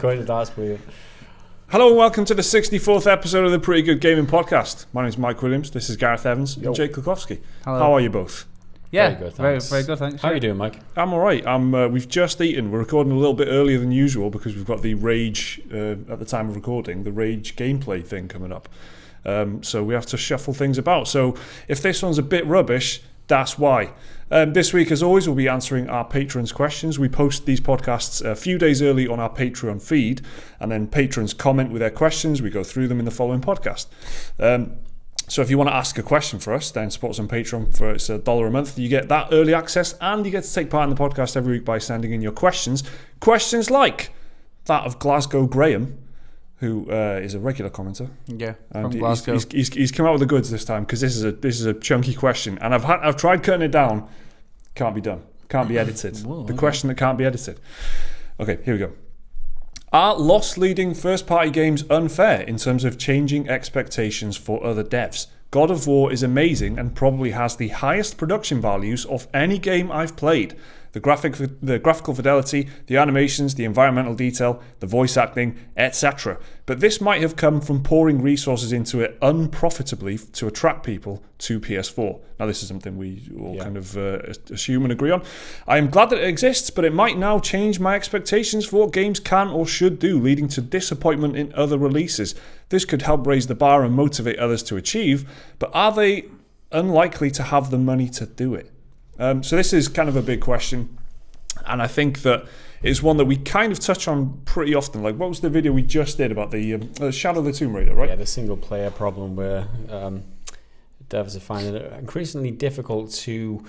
going to dance for you. Hello and welcome to the 64th episode of the Pretty Good Gaming Podcast. My name is Mike Williams, this is Gareth Evans and Jake Kulkowski. Hello. How are you both? Yeah, very good, thanks. Very good, thanks. How are you doing, Mike? I'm alright. We've just eaten. We're recording a little bit earlier than usual because we've got the Rage, at the time of recording, the Rage gameplay thing coming up. So we have to shuffle things about. So if this one's a bit rubbish, that's why. This week, as always, we'll be answering our patrons' questions. We post these podcasts a few days early on our Patreon feed, and then patrons comment with their questions. We go through them in the following podcast. So if you want to ask a question for us, then support us on Patreon for it's $1 a month. You get that early access, and you get to take part in the podcast every week by sending in your questions. Questions like that of Glasgow Graham, who is a regular commenter. Yeah, and from Glasgow. He's come out with the goods this time because this is a chunky question, and I've tried cutting it down. Can't be done. Can't be edited. Whoa, the question that can't be edited. Okay, here we go. Are loss-leading first-party games unfair in terms of changing expectations for other devs? God of War is amazing and probably has the highest production values of any game I've played. The graphical fidelity, the animations, the environmental detail, the voice acting, etc. But this might have come from pouring resources into it unprofitably to attract people to PS4. Now, this is something we all kind of assume and agree on. I am glad that it exists, but it might now change my expectations for what games can or should do, leading to disappointment in other releases. This could help raise the bar and motivate others to achieve, but are they unlikely to have the money to do it? So this is kind of a big question, and I think that it's one that we kind of touch on pretty often. Like, what was the video we just did about the Shadow of the Tomb Raider, right? Yeah, the single-player problem where devs are finding it increasingly difficult to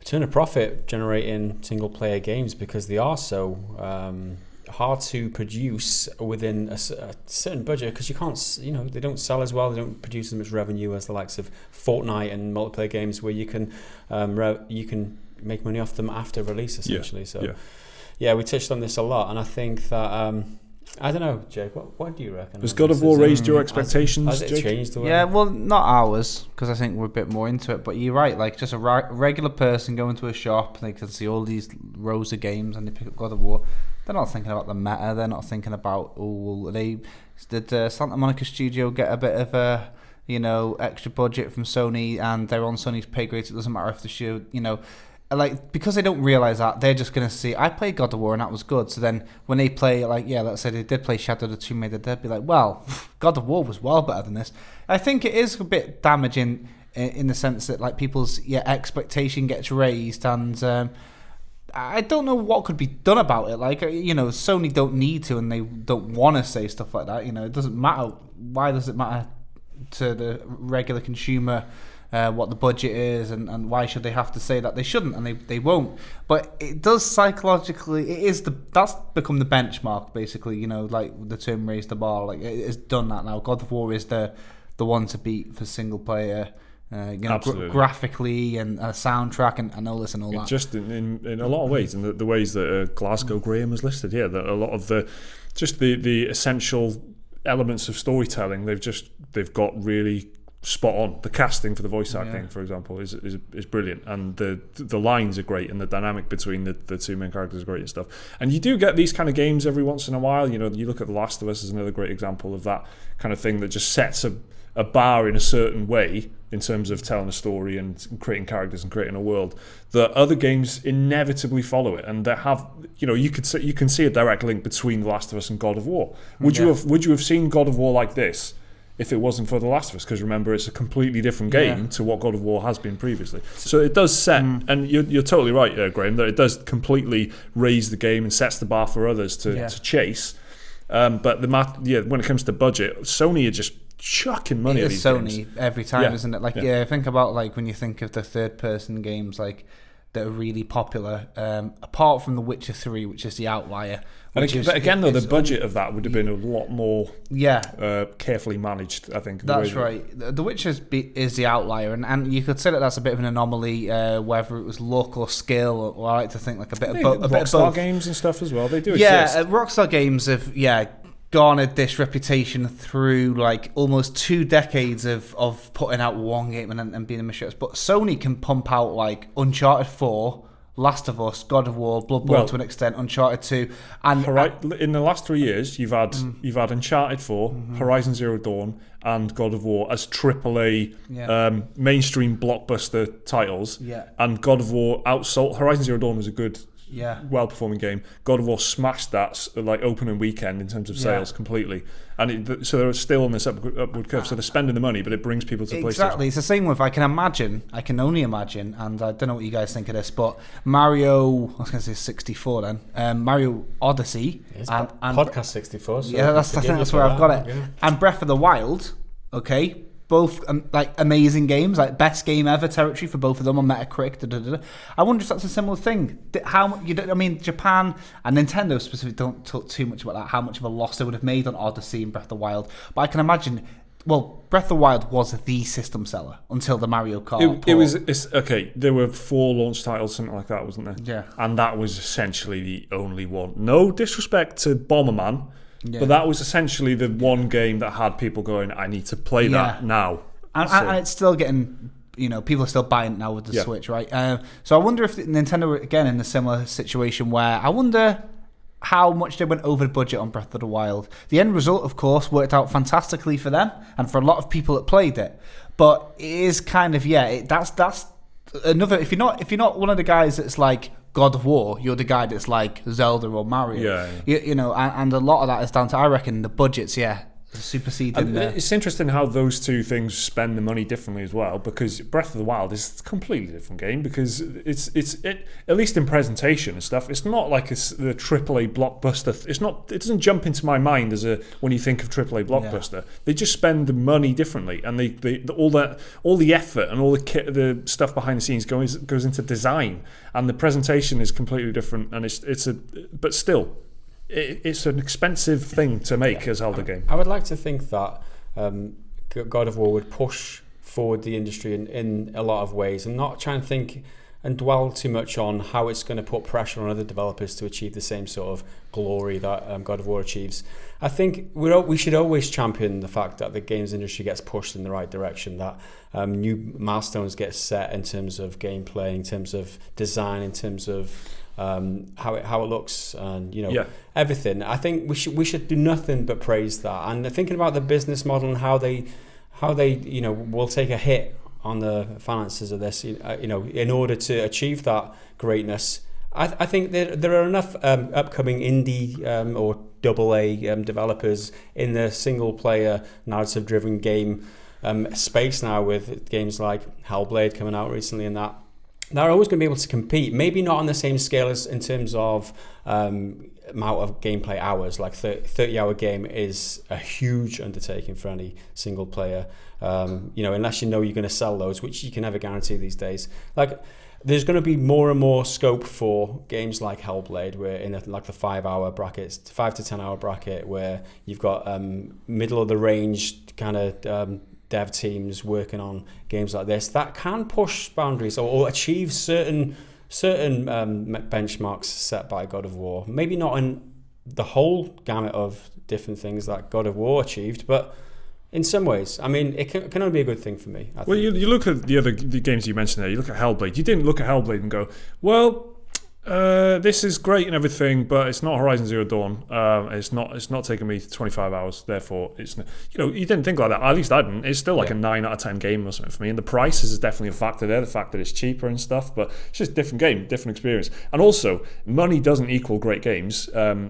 turn a profit generating single-player games because they are so hard to produce within a certain budget, because you can't, they don't sell as well, they don't produce as much revenue as the likes of Fortnite and multiplayer games where you can make money off them after release, essentially. Yeah, we touched on this a lot, and I think that I don't know, Jake, what do you reckon? Has God of War raised your expectations, has it Jake? changed the way? Yeah, well, not ours, because I think we're a bit more into it, but you're right, like just a regular person going to a shop, they can see all these rows of games and they pick up God of War. They're not thinking about the meta. They're not thinking about, did Santa Monica Studio get a bit of a, extra budget from Sony, and they're on Sony's pay grade. It doesn't matter if the show, because they don't realize that, they're just going to see, I played God of War and that was good. So then when they play, let's say they did play Shadow of the Tomb Raider, they'd be like, well, God of War was well better than this. I think it is a bit damaging in the sense that people's expectation gets raised, and I don't know what could be done about it. Sony don't need to, and they don't want to say stuff like that. It doesn't matter. Why does it matter to the regular consumer what the budget is, and why should they have to say that? They shouldn't, and they won't. But it does psychologically. That's become the benchmark, basically. Like the term "raise the bar." Like it has done that now. God of War is the one to beat for single player. Graphically and soundtrack and all this and all that. Just in a lot of ways, and the ways that Glasgow Graham has listed, that a lot of the essential elements of storytelling they've got really spot on. The casting for the voice acting, for example, is brilliant, and the lines are great, and the dynamic between the two main characters is great and stuff. And you do get these kind of games every once in a while. You look at The Last of Us as another great example of that kind of thing that just sets a bar in a certain way in terms of telling a story and creating characters and creating a world that other games inevitably follow it, and they have, you can see a direct link between The Last of Us and God of War. Would you have seen God of War like this if it wasn't for The Last of Us? Because remember, it's a completely different game to what God of War has been previously. So it does set, and you're totally right, Graham, that it does completely raise the game and sets the bar for others to chase. But when it comes to budget, Sony are just chucking money at these Sony games. Every time, isn't it? Think about when you think of the third-person games that are really popular, apart from The Witcher 3, which is the outlier. But again, the budget of that would have been a lot more carefully managed, I think. That's right. The Witcher is the outlier, and you could say that that's a bit of an anomaly, whether it was luck or skill, or I like to think a bit of both. Rockstar games and stuff as well, they do exist. Yeah, Rockstar games have, garnered this reputation through almost 2 decades of putting out one game and being ambitious. But Sony can pump out Uncharted 4 Last of Us, God of War, Bloodborne to an extent, Uncharted 2, and in the last 3 years, you've had Uncharted 4, Horizon Zero Dawn, and God of War as AAA mainstream blockbuster titles. Yeah. And God of War outsold. Horizon Zero Dawn was a good, well-performing game. God of War smashed that like opening weekend in terms of sales completely, and so they're still on this upward curve. So they're spending the money, but it brings people to PlayStation. Exactly, it's the same with I can only imagine, and I don't know what you guys think of this, but Mario, I was going to say 64 then, Mario Odyssey, and Podcast 64. So I think that's where I've got it, and Breath of the Wild. Okay. Both like amazing games, like best game ever territory for both of them on Metacritic. I wonder if that's a similar thing. Japan and Nintendo specifically don't talk too much about that. How much of a loss they would have made on Odyssey and Breath of the Wild, but I can imagine. Well, Breath of the Wild was the system seller until the Mario Kart. It's okay. There were 4 launch titles, something like that, wasn't there? Yeah, and that was essentially the only one. No disrespect to Bomberman. Yeah. But that was essentially the one game that had people going, I need to play that now. And it's still getting, people are still buying it now with the Switch, right? So I wonder if Nintendo were, again, in a similar situation where I wonder how much they went over the budget on Breath of the Wild. The end result, of course, worked out fantastically for them and for a lot of people that played it. But it is kind of, that's another, if you're not one of the guys that's like, God of War, you're the guy that's like Zelda or Mario. And a lot of that is down to, I reckon, the budgets, superseding. It's interesting how those two things spend the money differently as well, because Breath of the Wild is a completely different game, because it's at least in presentation and stuff, it's not like the AAA blockbuster. It doesn't jump into my mind as when you think of AAA blockbuster. They just spend the money differently, and all the effort and all the stuff behind the scenes goes into design, and the presentation is completely different, and but still. It's an expensive thing to make a Zelda game. I would like to think that God of War would push forward the industry in a lot of ways, and not try and think and dwell too much on how it's going to put pressure on other developers to achieve the same sort of glory that God of War achieves. I think we should always champion the fact that the games industry gets pushed in the right direction, that new milestones get set in terms of gameplay, in terms of design, in terms of how it looks, and everything. I think we should do nothing but praise that. And thinking about the business model and how they will take a hit on the finances of this, in order to achieve that greatness. I think there are enough upcoming indie or AA developers in the single player narrative driven game space now, with games like Hellblade coming out recently, and that they're always going to be able to compete. Maybe not on the same scale as in terms of amount of gameplay hours. Like 30-hour game is a huge undertaking for any single player. Unless you're going to sell those, which you can never guarantee these days. Like, there's going to be more and more scope for games like Hellblade, where in the 5-hour brackets, 5 to 10 hour bracket, where you've got middle of the range kind of dev teams working on games like this that can push boundaries or achieve certain benchmarks set by God of War. Maybe not in the whole gamut of different things that God of War achieved, but in some ways, I mean, it can only be a good thing for me. I think. You look at the games you mentioned there. You look at Hellblade. You didn't look at Hellblade and go, well, this is great and everything, but it's not Horizon Zero Dawn. It's not taking me 25 hours. Therefore, it's you didn't think like that. At least I didn't. It's still like a 9 out of 10 game or something for me. And the price is definitely a factor there. The fact that it's cheaper and stuff, but it's just a different game, different experience. And also, money doesn't equal great games.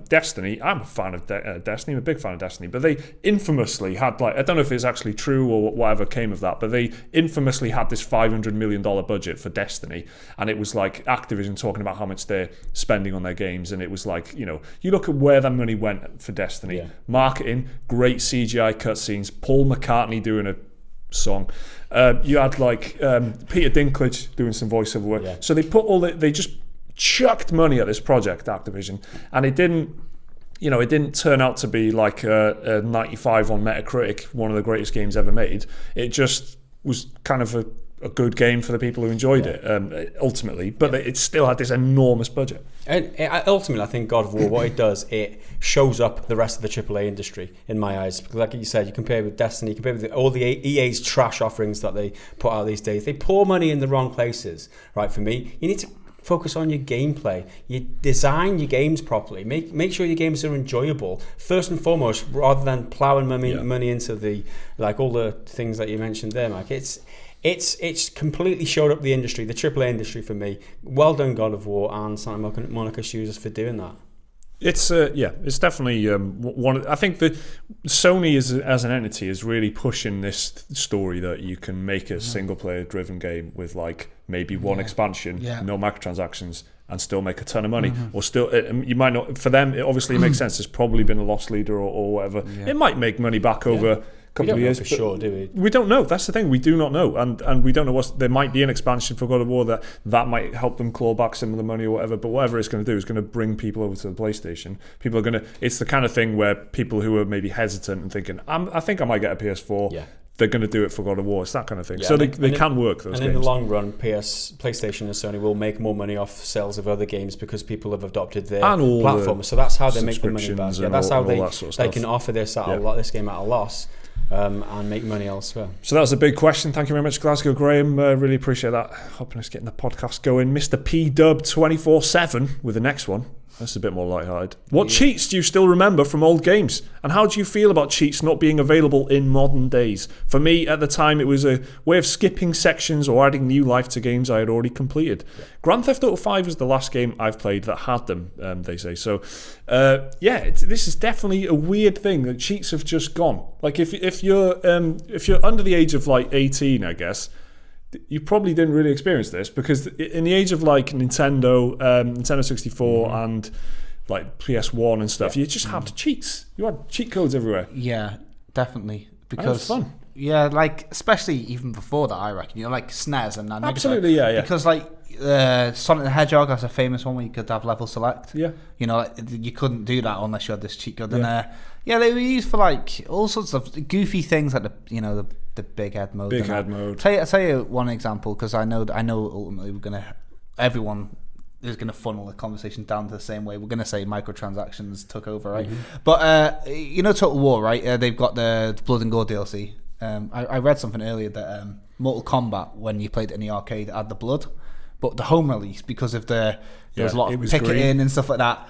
Destiny. I'm a fan of Destiny. I'm a big fan of Destiny. But they infamously had I don't know if it's actually true or whatever came of that, but they infamously had this $500 million budget for Destiny, and it was like Activision talking about how much they're spending on their games, and it was like, you look at where that money went for Destiny. Marketing, great CGI cutscenes, Paul McCartney doing a song, you had Peter Dinklage doing some voiceover work. So they put they just chucked money at this project, Activision, and it didn't turn out to be like a 95 on Metacritic, one of the greatest games ever made. It just was kind of a good game for the people who enjoyed it, ultimately, but it still had this enormous budget. And ultimately, I think God of War, what it does, it shows up the rest of the AAA industry in my eyes. Because like you said, you compare with Destiny, you compare with all the EA's trash offerings that they put out these days. They pour money in the wrong places, right? For me, you need to Focus on your gameplay. You design your games properly. Make sure your games are enjoyable first and foremost, rather than plowing money into the all the things that you mentioned there, Mike. It's completely showed up the industry, the AAA industry for me. Well done, God of War and Santa Monica Studios for doing that. It's it's definitely one. I think that Sony as an entity is really pushing this story that you can make a single player driven game with maybe one expansion, no microtransactions, and still make a ton of money. Or still, you might not. For them, it obviously makes sense. There's probably been a loss leader or whatever. Yeah. It might make money back over couple of years. For sure, do we? We don't know. That's the thing. We do not know, and we don't know there might be an expansion for God of War that might help them claw back some of the money or whatever. But whatever it's going to do is going to bring people over to the PlayStation. People are going to. It's the kind of thing where people who are maybe hesitant and thinking, I think I might get a PS4. Yeah. They're going to do it for God of War. It's that kind of thing. Yeah, so they can work those games. And in the long run, PlayStation and Sony will make more money off sales of other games because people have adopted their platform. So that's how they make the money back. Yeah, that's how they can offer this this game at a loss. And make money elsewhere. So that was a big question. Thank you very much, Glasgow Graham. Really appreciate that. Helping us getting the podcast going. Mr. P Dub 24/7 with the next one. That's a bit more lighthearted. What cheats do you still remember from old games? And how do you feel about cheats not being available in modern days? For me, at the time, it was a way of skipping sections or adding new life to games I had already completed. Yeah. Grand Theft Auto 5 was the last game I've played that had them, they say. So, this is definitely a weird thing that cheats have just gone. Like, if you're under the age of 18, I guess, you probably didn't really experience this because in the age of Nintendo 64 and PS1 and stuff, you just had cheats. You had cheat codes everywhere. Yeah, definitely. Because it was fun. Yeah, especially even before that, I reckon. SNES and that. Absolutely, yeah. Because Sonic the Hedgehog, that's a famous one where you could have level select. Yeah. You couldn't do that unless you had this cheat code. And they were used for all sorts of goofy things like the big head mode. Big head mode. I'll tell you one example because I know ultimately everyone is going to funnel the conversation down to the same way. We're going to say microtransactions took over, right? Mm-hmm. But Total War, right? They've got the Blood and Gore DLC. I read something earlier that Mortal Kombat, when you played it in the arcade, had the blood. But the home release, because of there was a lot of picketing and stuff like that,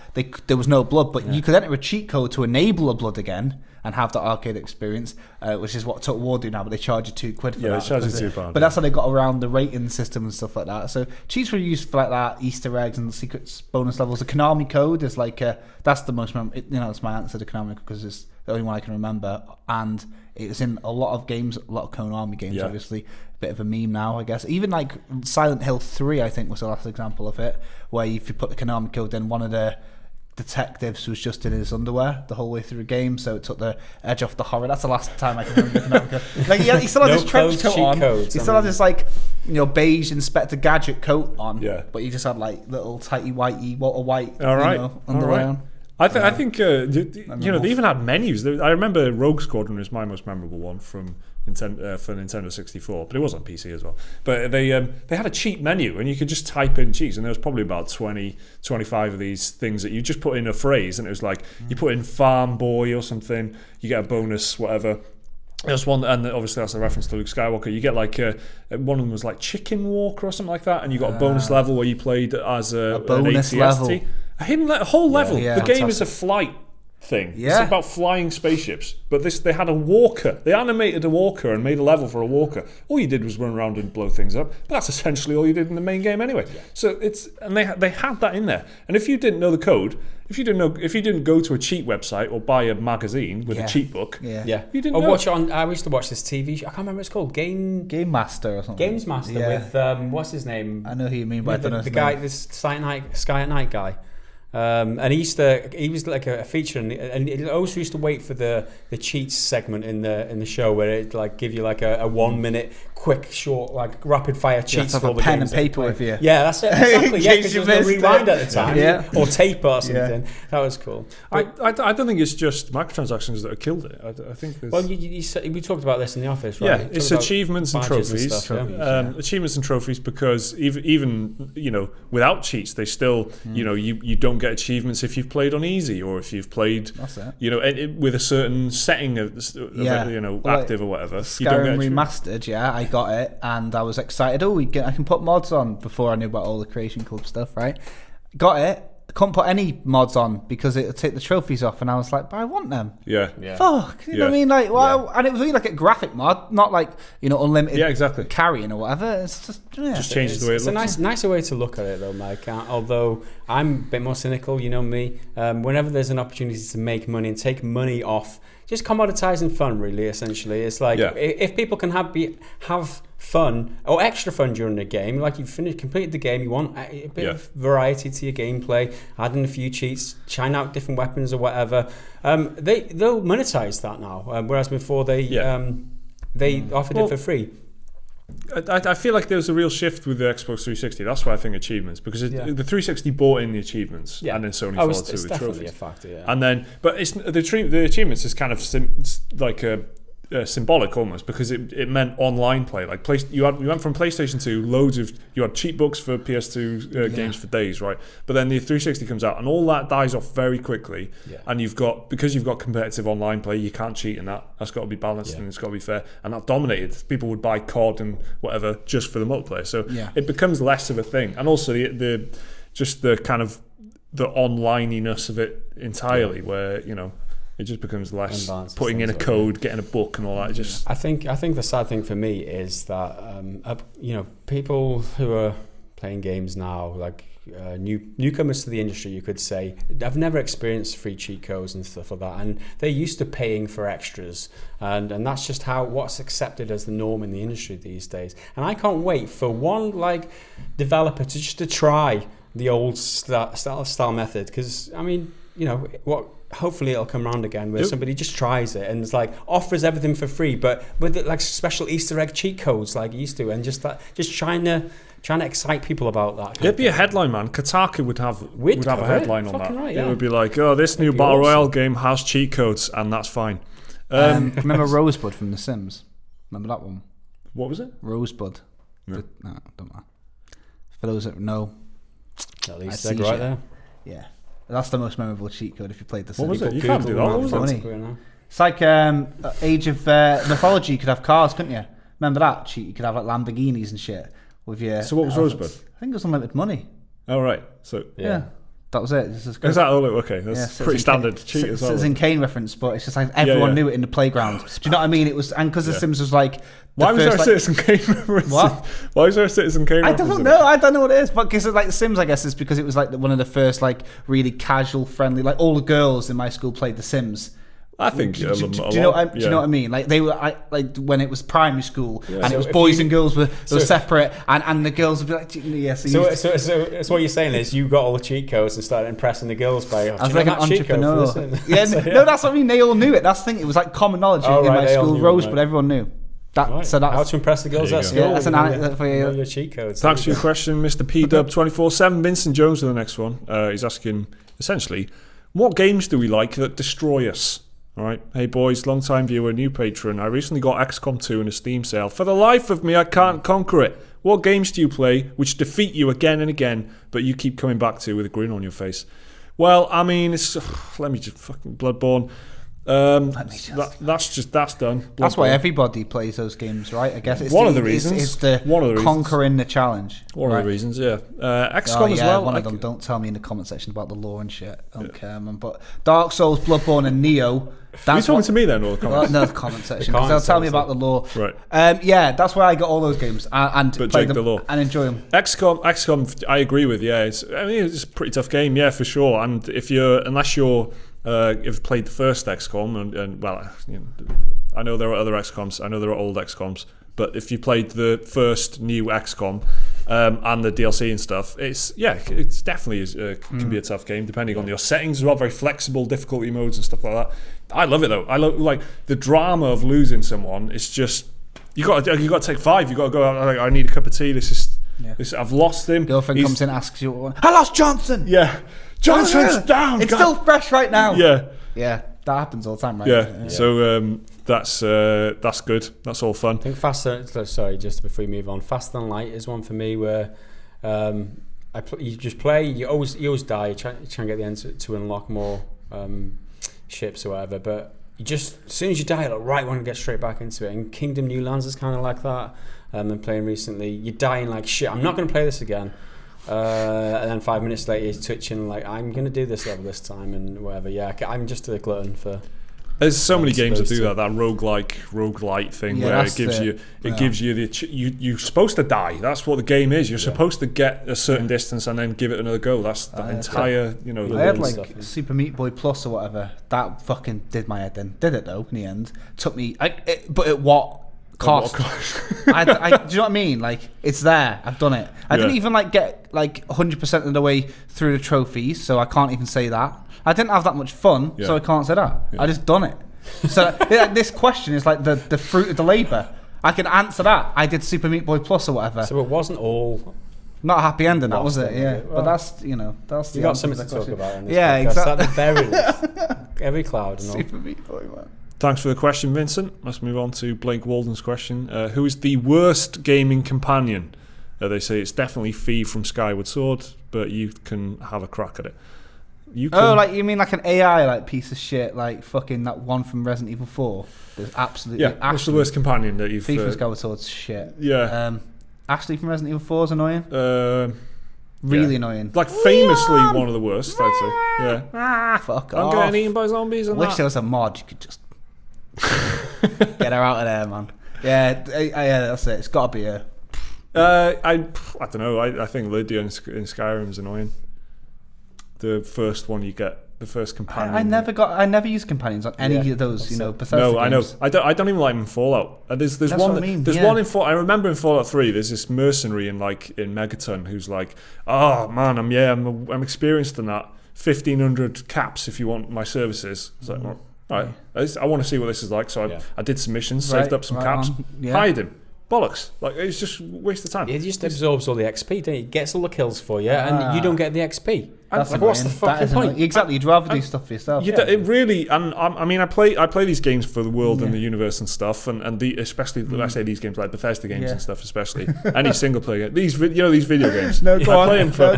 there was no blood. But you could enter a cheat code to enable a blood again and have that arcade experience, which is what Total War do now. But they charge you £2 for that. Yeah, they charge you £2. But that's how they got around the rating system and stuff like that. So cheats were used for that, Easter eggs and secrets, bonus levels. The Konami code is that's the most. It's my answer to Konami because it's the only one I can remember, and it's in a lot of games, a lot of Konami games, obviously. Bit of a meme now, I guess. Even Silent Hill 3, I think, was the last example of it, where if you put the Konami code in, one of the detectives was just in his underwear the whole way through the game, so it took the edge off the horror. That's the last time I can remember the Konami code. He still had this trench coat on. He still had this beige Inspector Gadget coat on, but he just had little tighty whitey Walter White underwear on. I think they even had menus. I remember Rogue Squadron is my most memorable one from Nintendo 64, but it was on PC as well. But they had a cheat menu, and you could just type in cheats, and there was probably about 20, 25 of these things that you just put in a phrase, and it was you put in Farm Boy or something, you get a bonus, whatever. There's one, and obviously that's a reference to Luke Skywalker. You get one of them was Chicken Walker or something like that, and you got a bonus level where you played as a bonus level. A whole level. The game is a flight thing. Yeah. It's about flying spaceships. But they had a walker. They animated a walker and made a level for a walker. All you did was run around and blow things up. But that's essentially all you did in the main game anyway. Yeah. So they had that in there. And if you didn't know the code, if you didn't go to a cheat website or buy a magazine with a cheat book, you didn't know. Watch it on. I used to watch this TV show. I can't remember what it's called. Game Master or something. Games Master with what's his name? I know who you mean, but I don't know the guy, this Sky at Night guy. And he was like a feature, and it also used to wait for the cheats segment in the show where it give you a 1 minute quick short rapid fire cheats for all the pen games and paper with you. Yeah, that's it. Exactly. Yeah, because there was no rewind at the time, or tape or something. That was cool. But I don't think it's just microtransactions that have killed it. I think there's... Well, we talked about this in the office, right? Yeah, it's achievements and trophies. Achievements and trophies, because even without cheats, they still you don't get achievements if you've played on easy, or if you've played with a certain setting of active or whatever. Skyrim Remastered, I got it, and I was excited. I can put mods on before I knew about all the Creation Club stuff, right? Got it. I couldn't put any mods on because it would take the trophies off, and I was like, but I want them. Yeah. Fuck. You know what I mean? Like, well, and it was really like a graphic mod, not like, unlimited carrying or whatever. It's just changes the way it looks. It's a nicer way to look at it, though, Mike. Although I'm a bit more cynical, you know me. Whenever there's an opportunity to make money and take money off, just commoditizing fun, really, essentially. It's like, if people can have fun or extra fun during the game, like you've completed the game, you want a bit of variety to your gameplay, add in a few cheats, trying out different weapons or whatever, they'll monetize that now, whereas before they offered it for free. I feel like there's a real shift with the Xbox 360. That's why I think achievements, because the 360 bought in the achievements, and then Sony followed through with trophies. A factor, yeah. And then, but it's the achievements is kind of like a symbolic almost, because it meant online play. Like you went from PlayStation 2, you had cheat books for PS2 games for days, right? But then the 360 comes out, and all that dies off very quickly. And because you've got competitive online play, you can't cheat in that. That's got to be balanced and it's got to be fair. And that dominated. People would buy COD and whatever just for the multiplayer. So it becomes less of a thing, and also the kind of the onlineiness of it entirely, where it just becomes less putting in a code, getting a book and all that. I think the sad thing for me is that people who are playing games now, like newcomers to the industry, you could say, I've never experienced free cheat codes and stuff like that, and they're used to paying for extras, and that's just what's accepted as the norm in the industry these days. And I can't wait for one developer to try the old style method, because hopefully it'll come around again where somebody just tries it and it's offers everything for free, but with special Easter egg cheat codes like you used to, and just trying to excite people about that. It'd be a headline, man. Kotaku would have a headline on that. Right, It would be like, this new Battle Royale game has cheat codes, and that's fine. Remember Rosebud from The Sims? Remember that one? What was it? Rosebud. No. No, don't matter. For those that know, at least they're right there. Yeah. That's the most memorable cheat code if you played The Sims. What was it? You can't do that. What was it? It's like Age of Mythology. You could have cars, couldn't you? Remember that cheat? You could have Lamborghinis and shit with your. So what was Rosebud? I think it was unlimited money. Oh right. So yeah. That was it. Is that all? Okay, that's pretty standard cheat as well. Citizen Kane reference, but it's just like everyone knew it in the playground. Do you know what I mean? It was, and because The Sims was why was there a Citizen Kane reference? What? Why was there a Citizen Kane reference? I don't know what it is, but because The Sims, I guess, is because it was one of the first really casual, friendly. All the girls in my school played The Sims. I think. Do you know what I mean? They were when it was primary school, and it was boys and girls were separate, and the girls would be like, yes. So what you're saying is you got all the cheat codes and started impressing the girls by. I was like an entrepreneur. No, that's what I mean. They all knew it. That's the thing. It was common knowledge in my school. Rosebud, everyone knew. So that's how to impress the girls at school. Yeah, that's an anecdote for you. Your cheat codes. Thanks for your question, Mr. P-Dub247. Vincent Jones with the next one. He's asking essentially, what games do we like that destroy us? All right. Hey boys, long time viewer, new patron. I recently got XCOM 2 in a Steam sale. For the life of me, I can't conquer it. What games do you play which defeat you again and again, but you keep coming back to with a grin on your face? Well, I mean, it's let me just fucking Bloodborne. That's done. That's why everybody plays those games, right? I guess it's one of the reasons. It's the conquering the challenge. One of the reasons, yeah. XCOM as well. One of them. Don't tell me in the comment section about the lore and shit. I don't care, man. But Dark Souls, Bloodborne, and Neo. Are you talking to me then, or the comments? No, the comment section, because they'll tell me about the lore. Right. That's why I got all those games and play them and enjoy them. XCOM, I agree with. Yeah, it's a pretty tough game. Yeah, for sure. And unless you've played the first XCOM, and I know there are other XCOMs. I know there are old XCOMs. But if you played the first new XCOM and the DLC and stuff, it's definitely can be a tough game depending on your settings as well. Very flexible difficulty modes and stuff like that. I love it though. I love the drama of losing someone. It's just you got to take 5. You got to go out. I need a cup of tea. I've lost him. Girlfriend comes in, asks you, I lost Johnson. Yeah, Johnson's down. It's still fresh right now. Yeah. That happens all the time, right? Yeah. So that's good. That's all fun. I think sorry, just before we move on, Faster Than Light is one for me where you just play. You always die. You try and get the end to unlock more ships or whatever. But you just as soon as you die, want to get straight back into it. And Kingdom New Lands is kind of like that. been playing recently, you're dying like shit. I'm not going to play this again. And then 5 minutes later, you're twitching like, I'm going to do this level this time and whatever. Yeah, I'm just a glutton for. There's so many games that do that roguelite thing where it gives you you're supposed to die. That's what the game is. You're supposed to get a certain distance and then give it another go. That's the entire, I had like Super Meat Boy Plus or whatever. That fucking did my head in. Did it though in the end. Took me, but at what cost? Do you know what I mean? Like, it's there. I've done it. I didn't even like get like 100% of the way through the trophies, so I can't even say that. I didn't have that much fun, so I can't say that. I just done it. So this question is like the fruit of the labour. I can answer that. I did Super Meat Boy Plus or whatever. So it wasn't all. Not a happy ending, that was it? Yeah, well, but that's that's you got something to talk about. In this podcast. Exactly. At the very least, every cloud and all. Super Meat Boy, man. Thanks for the question, Vincent. Let's move on to Blake Walden's question. Who is the worst gaming companion? They say it's definitely Fee from Skyward Sword, but you can have a crack at it. Like you mean like an AI like piece of shit, like fucking that one from Resident Evil 4? There's absolutely what's the worst companion that you've? Fee from Skyward Sword's shit. Yeah. Ashley from Resident Evil 4 is annoying. Really annoying. Like famously one of the worst, I'd say. Yeah. Fuck I'm off. getting eaten by zombies. And Wish there was a mod you could just get her out of there, man. Yeah, that's it. It's got to be her. I don't know. I think Lydia in Skyrim's annoying. The first one you get, the first companion. I never used companions on any of those, Bethesda games. I know. I don't even like them in Fallout. There's that's one. What I mean. There's one in Fallout. I remember in Fallout 3. There's this mercenary in Megaton who's like, oh man, I'm experienced in that. 1,500 caps if you want my services. It's like, well, right. I want to see what this is like. So I did some missions, saved up some caps, hired him. Bollocks. Like, it's just a waste of time. It just absorbs all the XP, don't it? It gets all the kills for you, and you don't get the XP. That's like, what's the fucking point? Exactly, you'd rather do stuff for yourself. It really, and I mean, I play these games for the world and the universe and stuff, and especially I say these games like Bethesda games and stuff, especially any single player game. These video games. No, go I on. play them for,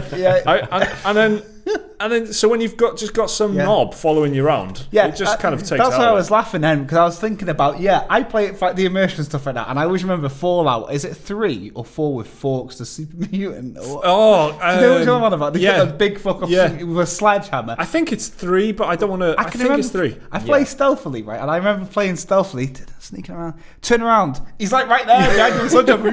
and then so when you've got some knob following you around, it just kind of takes. That's out why I was laughing then, because I was thinking about I play it for like the immersion and stuff like that, and I always remember Fallout. Is it 3 or 4 with Forks the Super Mutant? Do you know what I'm on about? They get a big fuck off with a sledgehammer. I think it's 3, but I don't want to. I think it's 3. I play stealthily, right? And I remember playing stealthily, sneaking around, turn around. He's like right there, behind you, sledgehammer.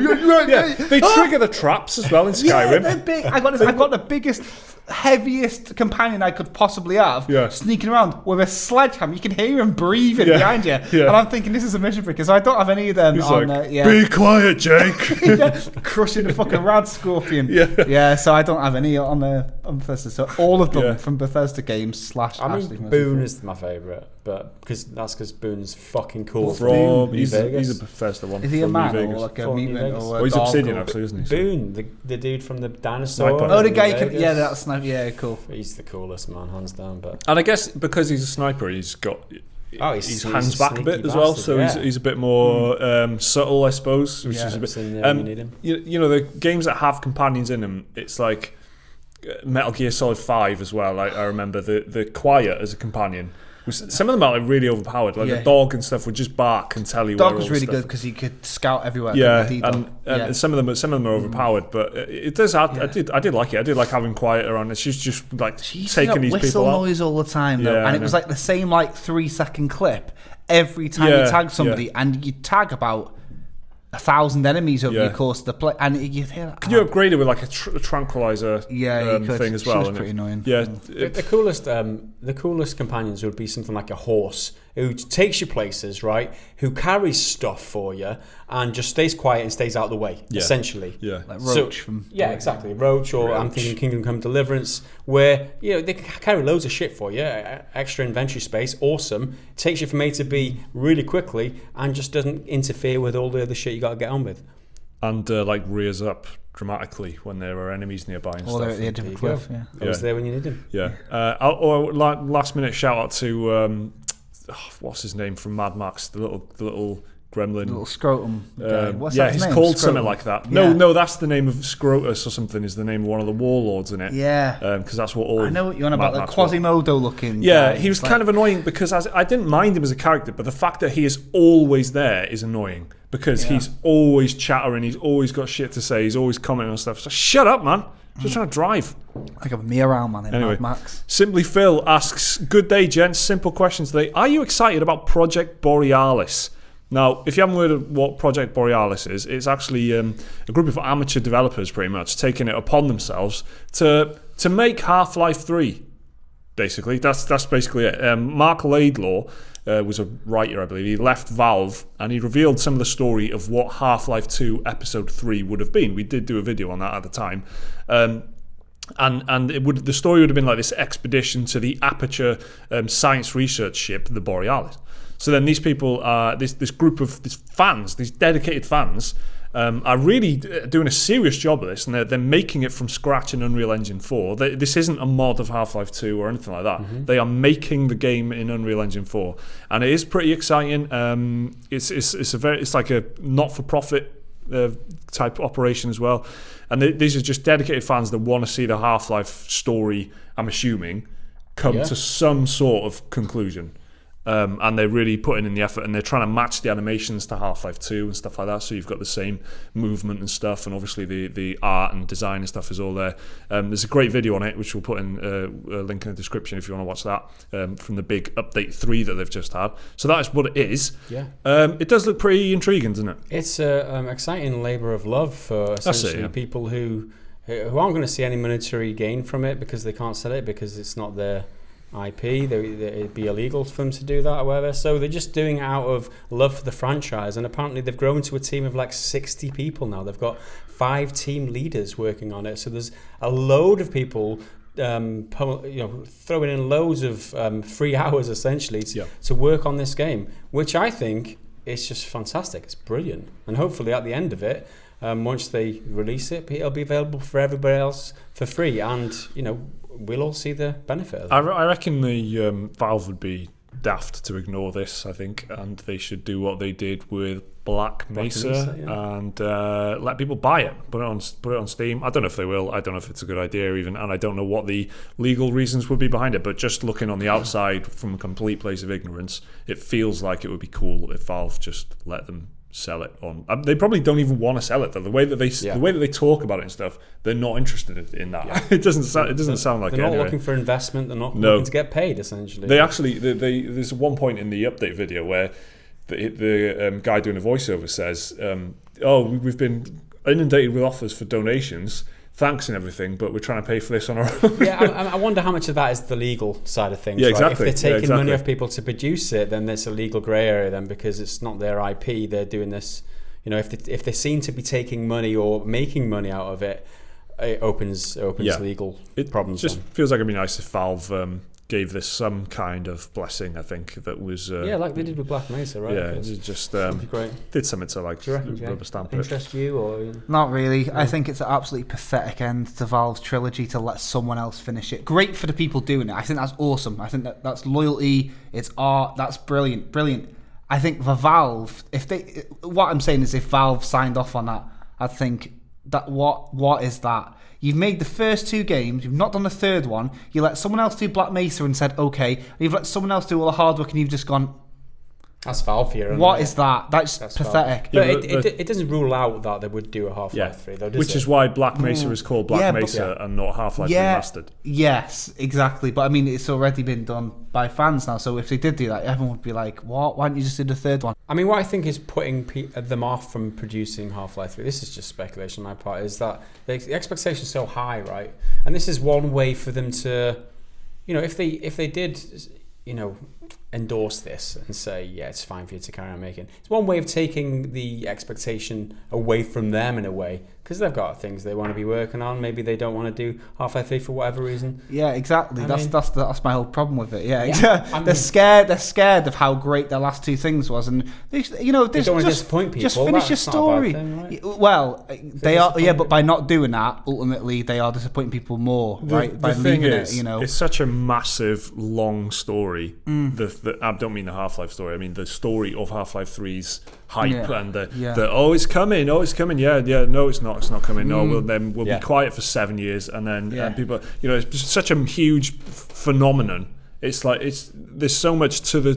They trigger the traps as well in Skyrim. They're big. I got the biggest, heaviest companion I could possibly have, sneaking around with a sledgehammer. You can hear him breathing behind you, and I'm thinking this is a mission breaker. So I don't have any of them. He's be quiet, Jake. Crushing the fucking rad scorpion. So I don't have any on Bethesda. So all of them from Bethesda games / Ashley Boone is my favourite, but because Boone's fucking cool. He's a Bethesda one. Is he a man or like a mutant or a he's dog Obsidian actually, isn't he? Boone, the dude from the dinosaur. Oh, the guy can. Yeah, that's sniper. Yeah, cool. He's the coolest man, hands down. But and I guess because he's a sniper, he's got. He's hands back a bit as well, so he's a bit more subtle, I suppose. Which is a bit. You need him. The games that have companions in them, it's like Metal Gear Solid 5 as well. I remember the Quiet as a companion. Some of them are like really overpowered. Like the dog and stuff would just bark and tell you. Dog was really good because you could scout everywhere. And some of them are overpowered, but it does. I did like it. I did like having Quiet around. She's just like taking these people out. Whistle noise all the time though, and it was like the same 3-second clip every time you tag somebody, and you tag about 1,000 enemies over the course of the play, and you hear that. Can you upgrade it with like a tranquilizer thing as well? She was pretty annoying. Yeah, the coolest companions would be something like a horse who takes you places, right? Who carries stuff for you and just stays quiet and stays out of the way, essentially. Yeah, like Roach from. Yeah, exactly. Roach, or I'm thinking Kingdom Come Deliverance, where they can carry loads of shit for you, extra inventory space, awesome. Takes you from A to B really quickly and just doesn't interfere with all the other shit you got to get on with. And rears up dramatically when there are enemies nearby and stuff. Or they're at the edge of a cliff. I was there when you need him. Yeah. Last minute shout out to what's his name from Mad Max, the little gremlin, little scrotum guy. What's his he's name? called Scrotum. Something like that. No, that's the name of Scrotus or something. Is the name of one of the warlords in it? Because that's what all. I know what you're on about. The Quasimodo looking. Yeah, he was kind of annoying because I didn't mind him as a character, but the fact that he is always there is annoying because he's always chattering, he's always got shit to say, he's always commenting on stuff. So shut up, man. Just trying to drive. Like a me around, man, in Anyway, Mad Max. Simply Phil asks, good day, gents. Simple question today. Are you excited about Project Borealis? Now, if you haven't heard of what Project Borealis is, it's actually a group of amateur developers, pretty much, taking it upon themselves to make Half-Life 3, basically. That's basically it. Mark Laidlaw was a writer, I believe. He left Valve, and he revealed some of the story of what Half-Life 2 Episode 3 would have been. We did do a video on that at the time. And the story would have been like this expedition to the Aperture science research ship, the Borealis. So then these people, this group of fans, these dedicated fans, are really doing a serious job of this, and they're making it from scratch in Unreal Engine 4. This isn't a mod of Half-Life 2 or anything like that. Mm-hmm. They are making the game in Unreal Engine 4, and it is pretty exciting. It's like a not-for-profit type operation as well, and these are just dedicated fans that want to see the Half-Life story, I'm assuming, come to some sort of conclusion. And they're really putting in the effort, and they're trying to match the animations to Half-Life 2 and stuff like that, so you've got the same movement and stuff, and obviously the art and design and stuff is all there. There's a great video on it, which we'll put in a link in the description if you want to watch that, from the big update 3 that they've just had. So that is what it is. Yeah. It does look pretty intriguing, doesn't it? It's an exciting labour of love for essentially people who aren't going to see any monetary gain from it because they can't sell it because it's not their IP. It'd be illegal for them to do that or whatever. So they're just doing it out of love for the franchise, and apparently they've grown to a team of like 60 people now. They've got 5 team leaders working on it. So there's a load of people throwing in loads of free hours essentially to work on this game, which I think is just fantastic. It's brilliant, and hopefully at the end of it, once they release it, it'll be available for everybody else for free, and we'll all see the benefit of it. I reckon the Valve would be daft to ignore this, I think, and they should do what they did with Black Mesa and let people buy it, put it on Steam. I don't know if they will. I don't know if it's a good idea even, and I don't know what the legal reasons would be behind it. But just looking on the outside from a complete place of ignorance, it feels like it would be cool if Valve just let them sell it on. They probably don't even want to sell it though. The way that they talk about it and stuff, they're not interested in that. Yeah. It doesn't sound like they're not anyway. Looking for investment. They're not looking to get paid. Essentially, there's one point in the update video where the guy doing a voiceover says, we've been inundated with offers for donations. Thanks and everything, but we're trying to pay for this on our own. I wonder how much of that is the legal side of things. Yeah, right? exactly. If they're taking money off people to produce it, then there's a legal grey area then, because it's not their IP. They're doing this, if they seem to be taking money or making money out of it, it opens legal problems. It just feels like it'd be nice if Valve gave this some kind of blessing. I think that was like they did with Black Mesa, right? Yeah, it just did something to like rubber stamp it. Interest you or not really? No. I think it's an absolutely pathetic end to Valve's trilogy to let someone else finish it. Great for the people doing it. I think that's awesome. I think that's loyalty. It's art. That's brilliant. I think for Valve, what I'm saying is, if Valve signed off on that, I think that what is that? You've made the first 2 games, you've not done the third one, you let someone else do Black Mesa and said, okay, and you've let someone else do all the hard work and you've just gone, that's Valve here. What is that? That's pathetic. But it doesn't rule out that they would do a Half-Life 3, though, does Which it? is why Black Mesa is called Black Mesa and not Half-Life Remastered. Yes, exactly. But I mean, it's already been done by fans now, so if they did do that, everyone would be like, what? Why don't you just do the third one? I mean, what I think is putting them off from producing Half-Life 3, this is just speculation on my part, is that the expectation is so high, right? And this is one way for them to, if they did, endorse this and say, it's fine for you to carry on making. It's one way of taking the expectation away from them in a way, because they've got things they want to be working on. Maybe they don't want to do Half-Life 3 for whatever reason. Yeah, exactly. That's my whole problem with it. Yeah, exactly. They're scared of how great their last 2 things was, and they don't want to disappoint people. Just finish your story. Thing, right? Well, they are. Yeah, but by not doing that, ultimately they are disappointing people more, right? By leaving it. It's such a massive, long story. I don't mean the Half-Life story. I mean the story of Half-Life 3's hype and it's coming. No, it's not coming. No, we'll be quiet for 7 years, and then and people. It's just such a huge phenomenon. It's like there's so much to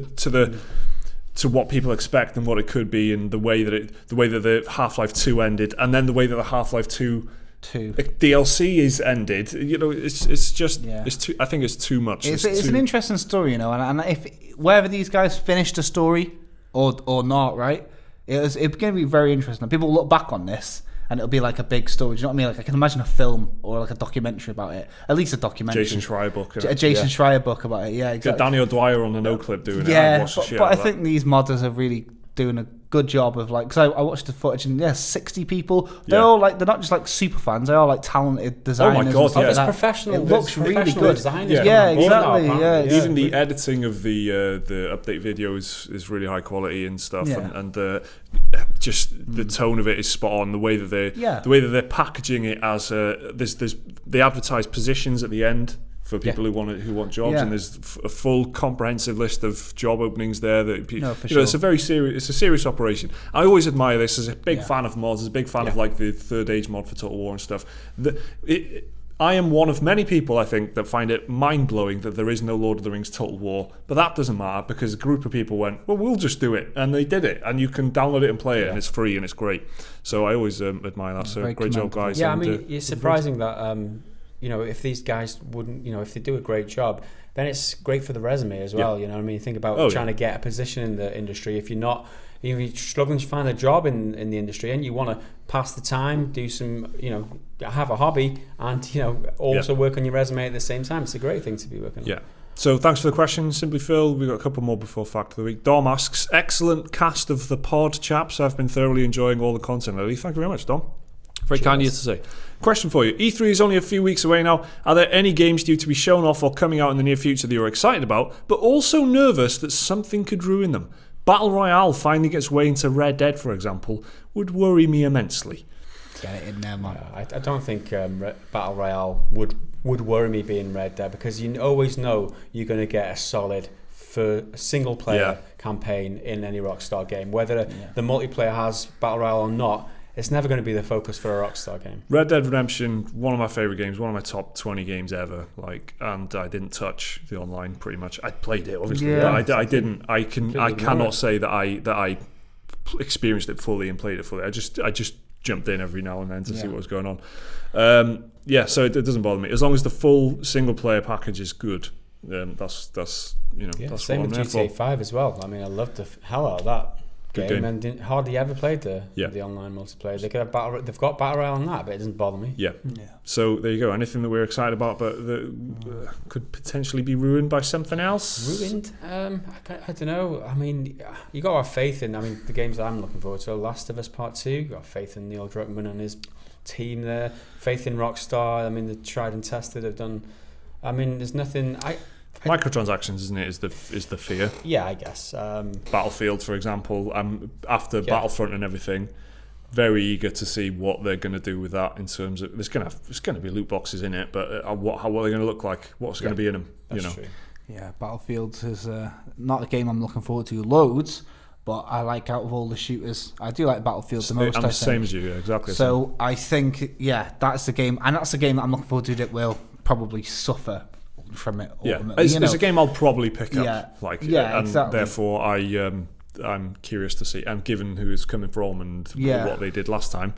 to what people expect and what it could be, and the way that the Half-Life 2 ended, and then the way that the Half-Life 2 DLC is ended. It's just it's too. I think it's too much. It's an interesting story, and if whether these guys finished the story or not, right? It's going to be very interesting. People will look back on this and it'll be like a big story. Do you know what I mean? Like I can imagine a film or like a documentary about it. At least a documentary. Jason Schreier book. A Jason Schreier book about it. Yeah, exactly. Get Danny O'Dwyer on the no-clip doing it. Yeah, but I think these modders are really doing a good job of like, because I watched the footage and 60 people. They're all like, they're not just like super fans. They're all like talented designers. Oh my god, it's professional. It looks really good. Designers. Yeah, exactly. Yeah, even the editing of the update video is really high quality and stuff, and just the tone of it is spot on. The way that they're packaging it as they advertise positions at the end for people who want jobs, and there's a full comprehensive list of job openings there. That it's a serious operation. I always admire this as a big fan of mods, as a big fan of like the Third Age mod for Total War and stuff. I am one of many people, I think, that find it mind-blowing that there is no Lord of the Rings Total War, but that doesn't matter because a group of people went, well, we'll just do it, and they did it, and you can download it and play it, and it's free and it's great. So I always admire that. So great job, guys. Yeah, I mean, it's surprising that if these guys wouldn't, if they do a great job, then it's great for the resume as well. You know what I mean? Think about trying to get a position in the industry. If you're struggling to find a job in the industry and you want to pass the time, do some, have a hobby and, also work on your resume at the same time. It's a great thing to be working on. Yeah. So thanks for the question, Simply Phil. We've got a couple more before Fact of the Week. Dom asks, excellent cast of the pod, chaps. I've been thoroughly enjoying all the content lately. Thank you very much, Dom. Very kind of you to say. Question for you. E3 is only a few weeks away now. Are there any games due to be shown off or coming out in the near future that you're excited about, but also nervous that something could ruin them? Battle Royale finding its way into Red Dead, for example, would worry me immensely. Get it in there, man. I don't think Battle Royale would worry me being Red Dead, because you always know you're going to get a solid single player campaign in any Rockstar game. Whether the multiplayer has Battle Royale or not, it's never going to be the focus for a Rockstar game. Red Dead Redemption, one of my favourite games, one of my top 20 games ever. And I didn't touch the online pretty much. I played it, obviously. But I didn't. I cannot say that I experienced it fully and played it fully. I just jumped in every now and then to see what was going on. So it doesn't bother me as long as the full single player package is good. That's that's same what with I'm GTA 5 as well. I mean, I loved the hell out of that. Game. And hardly ever played the online multiplayer. They've got Battle Royale on that, but it doesn't bother me. Yeah. So there you go. Anything that we're excited about, but could potentially be ruined by something else. Ruined? I don't know. I mean, you got to have faith in. The games that I'm looking forward to. Last of Us Part 2. You got faith in Neil Druckmann and his team there. Faith in Rockstar. The tried and tested. They've done. There's nothing. Microtransactions, isn't it, is the fear. Yeah, I guess. Battlefield, for example, after Battlefront and everything, very eager to see what they're going to do with that in terms of there's going to be loot boxes in it, but what are they going to look like? What's going to be in them? That's true. Yeah, Battlefield is not a game I'm looking forward to loads, but I like out of all the shooters, I do like Battlefield the most. I'm the same as you, exactly. So I think that's the game, and that's the game that I'm looking forward to that will probably suffer from it. It's a game I'll probably pick up. Exactly. Therefore I'm curious to see, and given who it's coming from and what they did last time.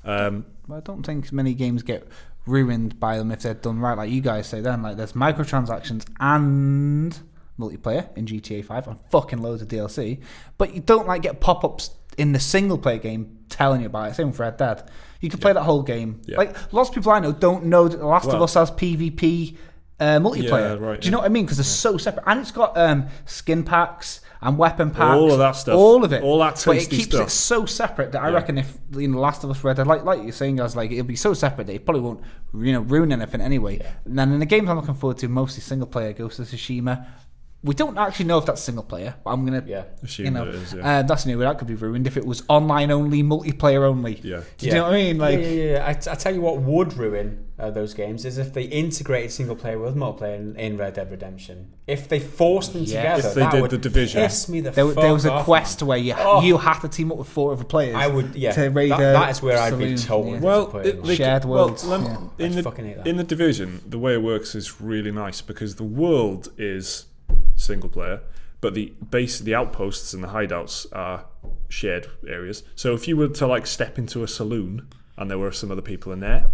I don't think many games get ruined by them if they're done right, like you guys say. Then there's microtransactions and multiplayer in GTA 5 and fucking loads of DLC, but you don't get pop-ups in the single player game telling you about it. Same with Red Dead. You can play that whole game. Lots of people I know don't know that The Last of Us has PvP multiplayer. Yeah, right, do you know what I mean? Because it's so separate, and it's got skin packs and weapon packs, all of that stuff, all of it, all that tasty but it keeps stuff. It so separate that I reckon if Last of Us Red Dead, like you're saying, guys, it'll be so separate that it probably won't ruin anything anyway. And then in the games I'm looking forward to, mostly single player, Ghost of Tsushima. We don't actually know if that's single player, but I'm gonna assume that it is. That's new. That could be ruined if it was online only, multiplayer only. Yeah. Do you know what I mean? I tell you what would ruin those games is if they integrated single player with multiplayer in Red Dead Redemption. If they forced them together, if they did the Division, piss me the there fuck was a off, quest man. where you have to team up with 4 other players. I would, to raid that is where I'd be saloon. totally shared worlds. In the Division, the way it works is really nice because the world is single player, but the outposts and the hideouts are shared areas. So if you were to like step into a saloon and there were some other people in there,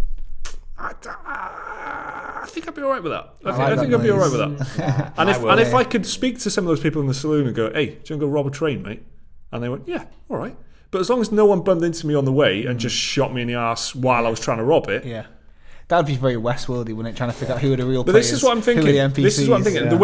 I think I'd be all right with that. I think I'd be all right with that. And if I could speak to some of those people in the saloon and go, "Hey, do you want to go rob a train, mate?" And they went, "Yeah, all right." But as long as no one bumped into me on the way and just shot me in the arse while I was trying to rob it. Yeah. That would be very Westworldy, wouldn't it? Trying to figure out who are the real but players. This is what I'm thinking. This is what I'm thinking. Yeah. The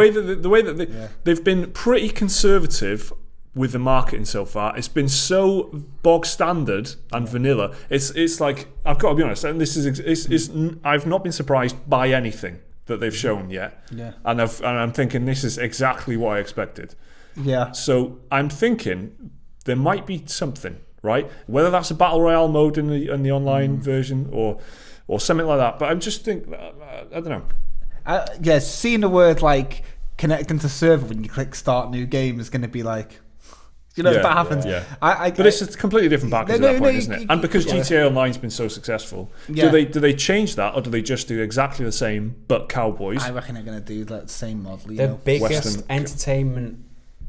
way that they've been pretty conservative with the marketing so far. It's been so bog standard and vanilla. It's like, I've got to be honest, and this is I've not been surprised by anything that they've shown yet. Yeah. And I'm thinking this is exactly what I expected. Yeah. So I'm thinking there might be something, right? Whether that's a battle royale mode in the online version or something like that. But I'm just thinking, I don't know. Seeing the word like connecting to server when you click start new game is going to be like, if that happens. Yeah. But it's a completely different package at that point, isn't it? And because GTA Online's been so successful, do they change that, or do they just do exactly the same but cowboys? I reckon they're going to do that same model. The biggest entertainment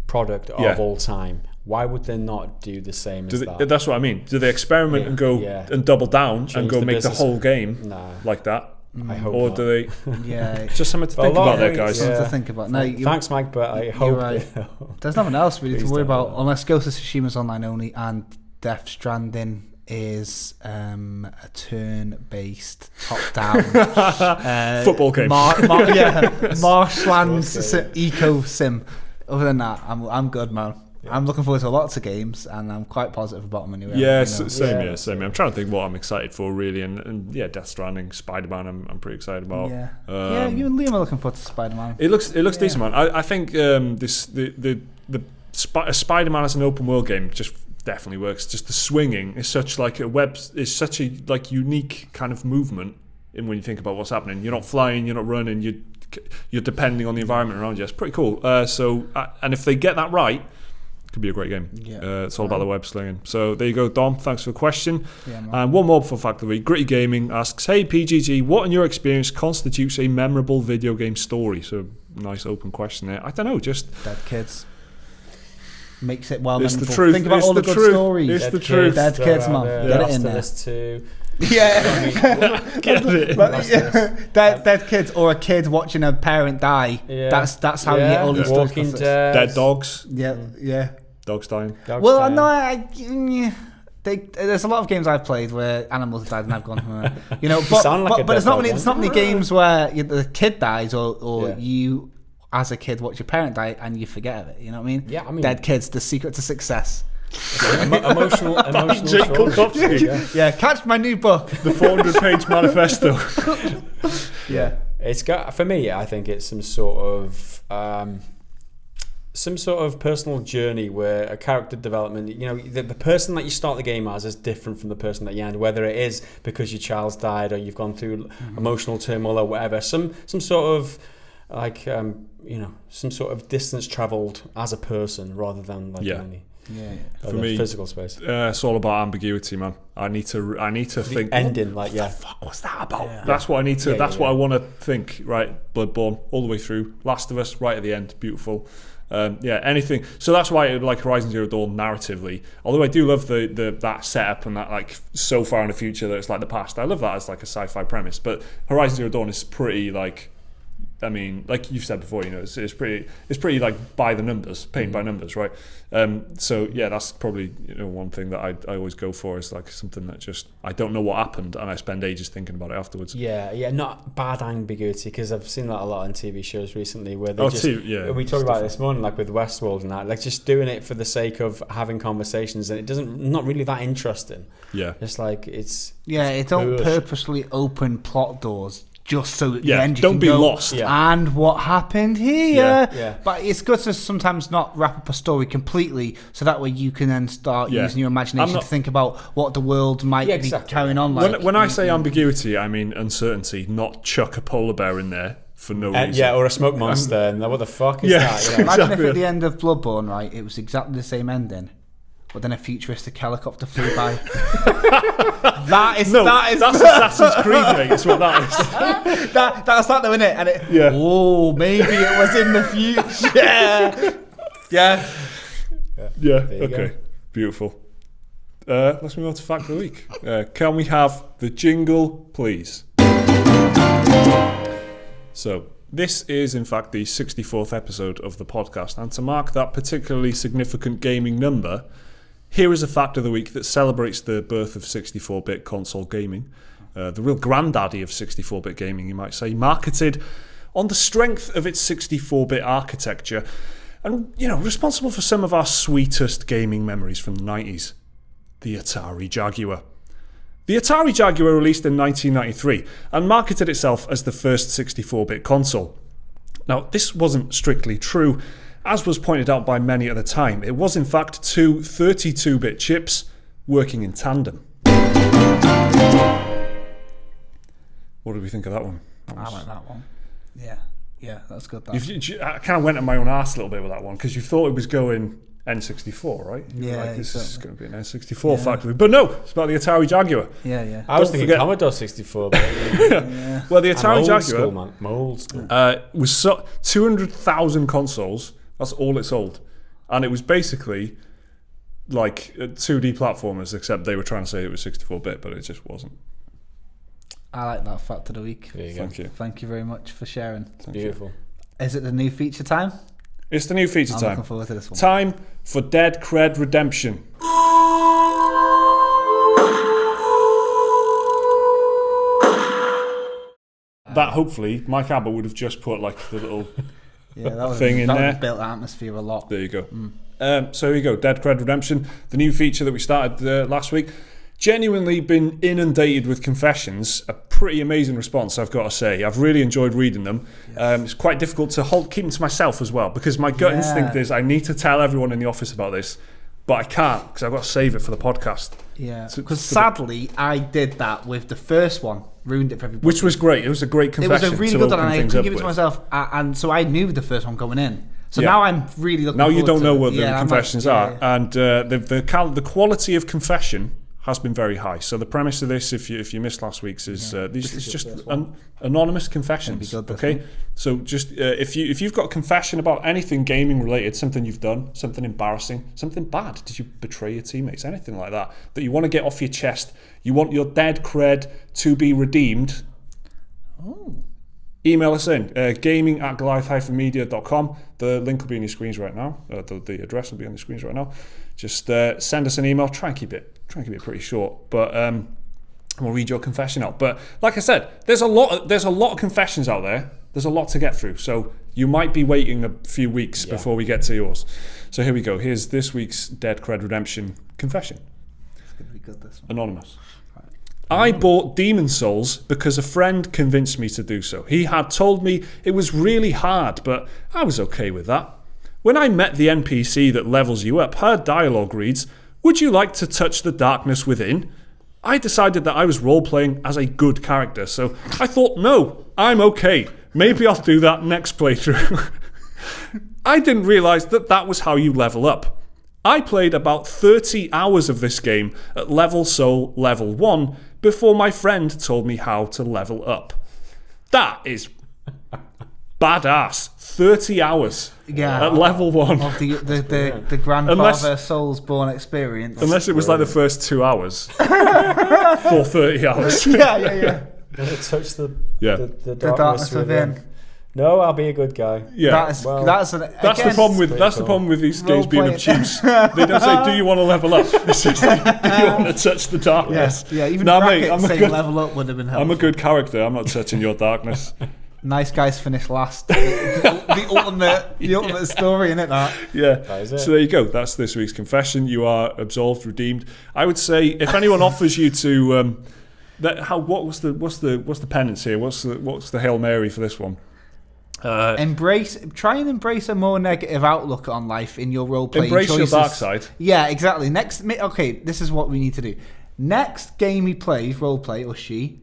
product of all time. Why would they not do the same as that? That's what I mean. Do they experiment and go and double down and go make the whole game like that? I hope or not. do they? Yeah, just something to think about there, guys. Something to think about. No, thanks, Mike, but I hope right. There's nothing else really to worry about unless Ghost of Tsushima's online only and Death Stranding is a turn-based, top-down football game. Marshlands eco sim. Other than that, I'm good, man. Yeah. I'm looking forward to lots of games, and I'm quite positive about them anyway. Yeah, same here. I'm trying to think what I'm excited for, really, and Death Stranding, Spider-Man. I'm pretty excited about. Yeah, you and Liam are looking forward to Spider-Man. It looks decent, man. I think the Spider-Man as an open world game just definitely works. Just the swinging is such like such a like unique kind of movement in when you think about what's happening. You're not flying, you're not running, you're depending on the environment around you. It's pretty cool. And if they get that right, could be a great game. Yeah. It's all about the web slinging. So there you go, Dom. Thanks for the question. Yeah, and one more for Fact of the Week. Gritty Gaming asks, "Hey PGG, what in your experience constitutes a memorable video game story?" So nice open question there. I don't know, just Dead Kids makes it well memorable. It's the truth. Think about all the good stories. It's the truth. Dead Kids, man. Get it in there. Dead Kids, or a kid watching a parent die. Yeah. That's how you get all these Walking Dead. Dead dogs. Yeah. Dogs dying. There's a lot of games I've played where animals have died and I've gone, but there's not many games where the kid dies or you as a kid watch your parent die and you forget of it. You know what I mean? Yeah, I mean, Dead Kids, the secret to success. emotional Jake Kulkowski. Yeah, catch my new book, the 400-page manifesto. Yeah, it's got, for me, I think it's some sort of personal journey where a character development, the person that you start the game as is different from the person that you end, whether it is because your child's died or you've gone through emotional turmoil or whatever. Some sort of like some sort of distance traveled as a person rather than like for me, physical space. It's all about ambiguity, man. I need to think ending what the fuck was that about? That's what I need to what I want to think, right? Bloodborne all the way through, Last of Us right at the end, beautiful. Anything. So that's why I like Horizon Zero Dawn narratively. Although I do love the that setup and that like so far in the future that it's like the past. I love that as like a sci-fi premise. But Horizon Zero Dawn is pretty like, I mean, like you've said before, it's pretty like by the numbers, paint by numbers, right? So that's probably one thing that I always go for is like something that just I don't know what happened and I spend ages thinking about it afterwards. Yeah, not bad ambiguity, because I've seen that a lot on TV shows recently where they we talked about it this morning, like with Westworld and that, like just doing it for the sake of having conversations and not really that interesting. Yeah, it's like it don't purposely open plot doors just so that the end don't be lost. And what happened here? Yeah. But it's good to sometimes not wrap up a story completely, so that way you can then start using your imagination to think about what the world might be carrying on like. When I say ambiguity, I mean uncertainty, not chuck a polar bear in there for no reason. Or a smoke monster. And what the fuck is that? Imagine if at the end of Bloodborne, right, it was exactly the same ending, but then a futuristic helicopter flew by. That's Assassin's Creed, mate. It's what that is. That's that though, isn't it? And maybe it was in the future. Yeah. Yeah. There you Okay. go. Beautiful. Let's move on to fact of the week. Can we have the jingle, please? So, this is in fact the 64th episode of the podcast, and to mark that particularly significant gaming number, here is a fact of the week that celebrates the birth of 64-bit console gaming, the real granddaddy of 64-bit gaming, you might say, marketed on the strength of its 64-bit architecture, and, responsible for some of our sweetest gaming memories from the 90s, the Atari Jaguar. The Atari Jaguar released in 1993 and marketed itself as the first 64-bit console. Now, this wasn't strictly true, as was pointed out by many at the time. It was in fact two 32-bit chips working in tandem. What did we think of that one? I like that one. Yeah, that's good. I kind of went at my own arse a little bit with that one, because you thought it was going N64, right? Yeah, this exactly. is going to be an N64 factory. But no, it's about the Atari Jaguar. Yeah. I was Don't thinking forget- Commodore 64, but Well, the I'm Atari old Jaguar school, man. I'm old school. was 200,000 consoles. That's all it sold. And it was basically like 2D platformers, except they were trying to say it was 64-bit, but it just wasn't. I like that fact of the week. There you go. Thank you. Thank you very much for sharing. Beautiful. Is it the new feature time? It's the new feature I'm time. looking forward to this one. Time for Dead Cred Redemption. That hopefully Mike Abbott would have just put like the little Yeah, that was thing in that would there. have built the atmosphere a lot. There you go. So here you go, Dead Cred Redemption, the new feature that we started last week. Genuinely been inundated with confessions. A pretty amazing response, I've got to say. I've really enjoyed reading them. It's quite difficult to keep them to myself as well, because my gut instinct is I need to tell everyone in the office about this, but I can't, because I've got to save it for the podcast. Yeah, So- because sadly I did that with the first one, ruined it for everybody. Which was great. It was a great It confession. was a really to good one, open and I things couldn't up give it to with. myself, and so I knew the first one going in. So Yeah. now I'm really looking. Now you forward don't to know it. what the Yeah, I'm confessions like, are, yeah. and the quality of confession has been very high. So the premise of this, if you missed last week's, is these it's just anonymous confessions. Good, this okay, one. so just if you've got a confession about anything gaming related, something you've done, something embarrassing, something bad, did you betray your teammates, anything like that you want to get off your chest, you want your dead cred to be redeemed. Email us in, gaming@goliath-media.com. The link will be on your screens right now. The address will be on the screens right now. Just send us an email. Try and keep it pretty short, but we'll read your confession out. But like I said, there's a lot of confessions out there. There's a lot to get through, so you might be waiting a few weeks before we get to yours. So here we go. Here's this week's Dead Cred Redemption confession. It's gonna be good, this one. Anonymous. I bought Demon Souls because a friend convinced me to do so. He had told me it was really hard, but I was okay with that. When I met the NPC that levels you up, her dialogue reads, "Would you like to touch the darkness within?" I decided that I was role-playing as a good character, so I thought, no, I'm okay. Maybe I'll do that next playthrough. I didn't realise that was how you level up. I played about 30 hours of this game at level 1 before my friend told me how to level up. That is badass. 30 hours at level 1. Of the grandfather Soulsborne experience. Unless it was like the first 2 hours for 30 hours. yeah. Never touch the The darkness within. No, I'll be a good guy. Yeah. That's the problem with these games being role-playing. obtuse. They don't say, "Do you want to level up?" It's just, "Do you want to touch the darkness?" Yeah, even Nah, brackets mate, I'm a saying good- level up would have been helpful. I'm a good character. I'm not touching your darkness. Nice guys finish last. the ultimate story, innit? That. Yeah. That is it. So there you go. That's this week's confession. You are absolved, redeemed. I would say if anyone offers you to, what's the penance here? What's the Hail Mary for this one? Try and embrace a more negative outlook on life in your role playing Embrace choices. your dark side. Yeah, exactly. This is what we need to do. Next game he plays, role play or she,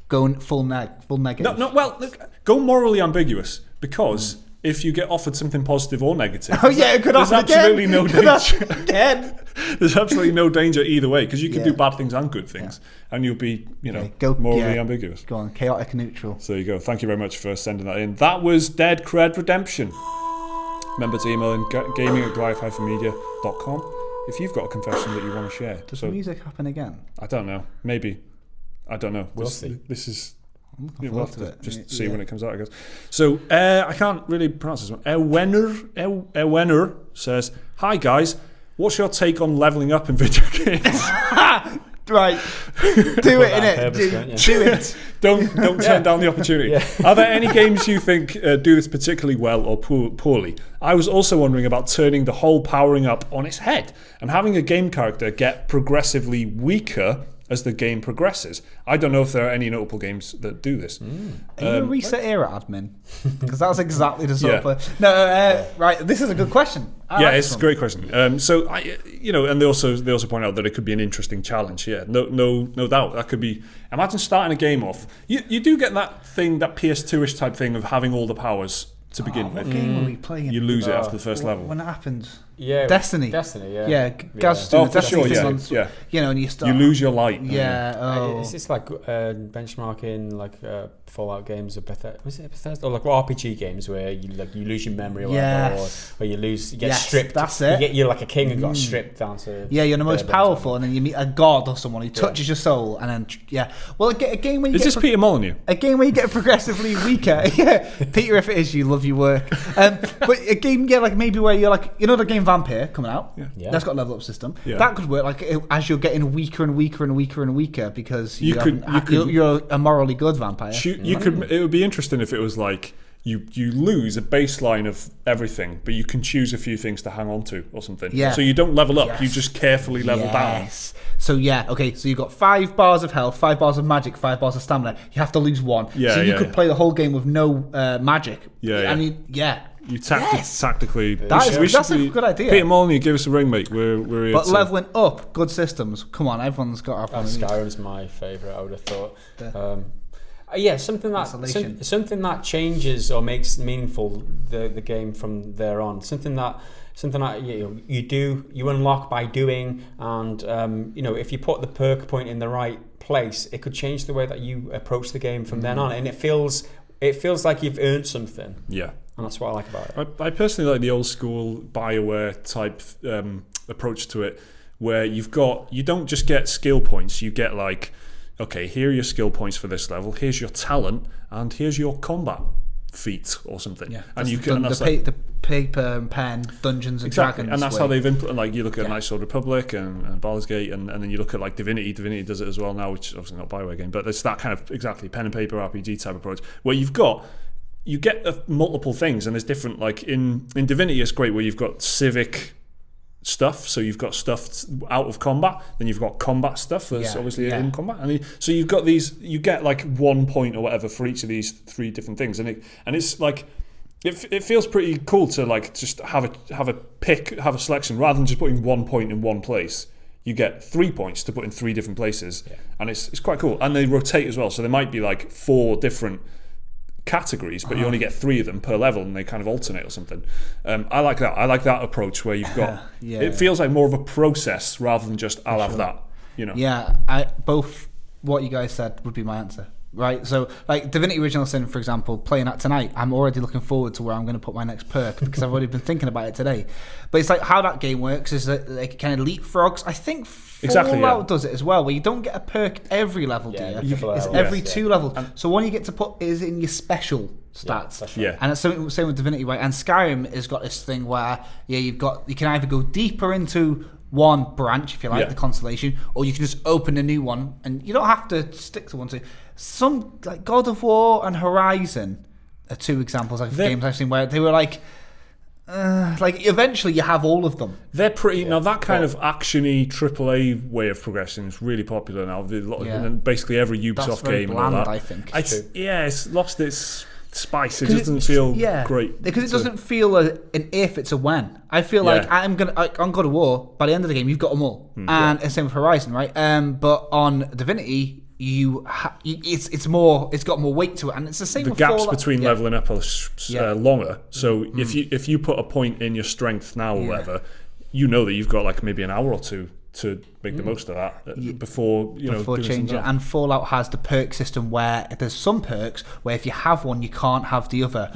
go full negative. No. Well, look, go morally ambiguous, because if you get offered something positive or negative, Oh yeah, it could there's happen again. absolutely no Could happen danger. again. There's absolutely no danger either way, because you can do Yeah. bad things and good things, and you'll be, Go morally ambiguous. Go on, chaotic neutral. So there you go. Thank you very much for sending that in. That was Dead Cred Redemption. Remember to email in gaming@goliath-media.com if you've got a confession that you want to share. Does the music happen again? I don't know. Maybe. I don't know. We'll see. This is... We'll We'll have to just see when it comes out, I guess. So, I can't really pronounce this one. Ewenner says, "Hi guys, what's your take on leveling up in video games?" Right. Do it, innit? Do it. Don't turn down the opportunity. Yeah. Are there any games you think do this particularly well or poorly? I was also wondering about turning the whole powering up on its head and having a game character get progressively weaker as the game progresses. I don't know if there are any notable games that do this. Are you a Reset Era admin? Because that's exactly the sort of... No, right, this is a good question. It's a great question. So, and they also point out that it could be an interesting challenge. Yeah, no doubt. That could be... Imagine starting a game off. You do get that thing, that PS2-ish type thing of having all the powers to begin with. What game were we playing? You lose it after the first level. When it happens... Yeah, Destiny, yeah. Yeah, Gaz doing the Destiny thing yeah. You know, and you start... You lose your light. Yeah, It's just like benchmarking like Fallout games or Bethesda or like RPG games where you lose your memory or whatever, or you get stripped. That's it. You're like a king and got stripped down to... Yeah, you're the most powerful, and then you meet a god or someone who touches your soul, and then well, a game where you is this Peter Molyneux? A game where you get progressively weaker. Yeah, Peter, if it is, you love your work. But a game, like maybe where you're like, the game Vampire coming out. Yeah. That's got a level up system. Yeah. That could work like as you're getting weaker and weaker and weaker and weaker because you're a morally good vampire. It would be interesting if it was like you lose a baseline of everything, but you can choose a few things to hang on to or something. Yeah. So you don't level up, you just carefully level down. So so you've got 5 bars of health, 5 bars of magic, 5 bars of stamina. You have to lose 1. So you could play the whole game with no magic. Yeah. I mean, You tactically. That's a good idea. Peter Molyneux, give us a ring, mate. We're here. But leveling up, good systems. Come on, everyone's got to have Skyrim's my favourite, I would have thought. Something that changes or makes meaningful the game from there on. Something that you unlock by doing, and if you put the perk point in the right place, it could change the way that you approach the game from then on, and it feels like you've earned something. Yeah. And that's what I like about it. I personally like the old school BioWare type approach to it, where you don't just get skill points, you get like, okay, here are your skill points for this level, here's your talent, and here's your combat feat or something. Yeah. And the paper and pen, Dungeons and Dragons. And that's how they've implemented, like you look at Knights of the Republic and Baldur's Gate, and then you look at like Divinity does it as well now, which is obviously not a BioWare game, but it's that kind of pen and paper RPG type approach, where you get multiple things, and there's different, like in Divinity it's great where you've got civic stuff, so you've got stuff out of combat, then you've got combat stuff that's obviously in combat, and so you've got you get like 1 point or whatever for each of these 3 different things, and it's like it feels pretty cool to like just have a selection rather than just putting 1 point in one place. You get 3 points to put in 3 different places, and it's quite cool, and they rotate as well, so there might be like 4 different categories, but you only get 3 of them per level, and they kind of alternate or something. I like that. I like that approach where you've got it feels like more of a process rather than just I'll have that. Both what you guys said would be my answer. Right, so like Divinity Original Sin, for example, playing that tonight, I'm already looking forward to where I'm going to put my next perk because I've already been thinking about it today. But it's like how that game works is that it kind of leapfrogs. I think Fallout does it as well, where you don't get a perk every level, do you? It's every 2 levels. So one you get to put is in your special stats. And it's same with Divinity, right? And Skyrim has got this thing where you can either go deeper into one branch, if you like, the constellation, or you can just open a new one, and you don't have to stick to one. Some like God of War and Horizon are 2 examples of games I've seen where they were like eventually you have all of them. They're pretty now that kind of actiony AAA way of progressing is really popular now. And basically every Ubisoft game bland, and all that. I think. It's lost its spice. It doesn't feel great because it doesn't feel an if, it's a when. I feel like I'm gonna on God of War, by the end of the game you've got them all, and same with Horizon, right? But on Divinity it's got more weight to it, and it's the same. The gaps between leveling up are longer. So if you put a point in your strength now or whatever, you know that you've got like maybe an hour or 2 to make the most of that before changing. And Fallout has the perk system where there's some perks where if you have one, you can't have the other.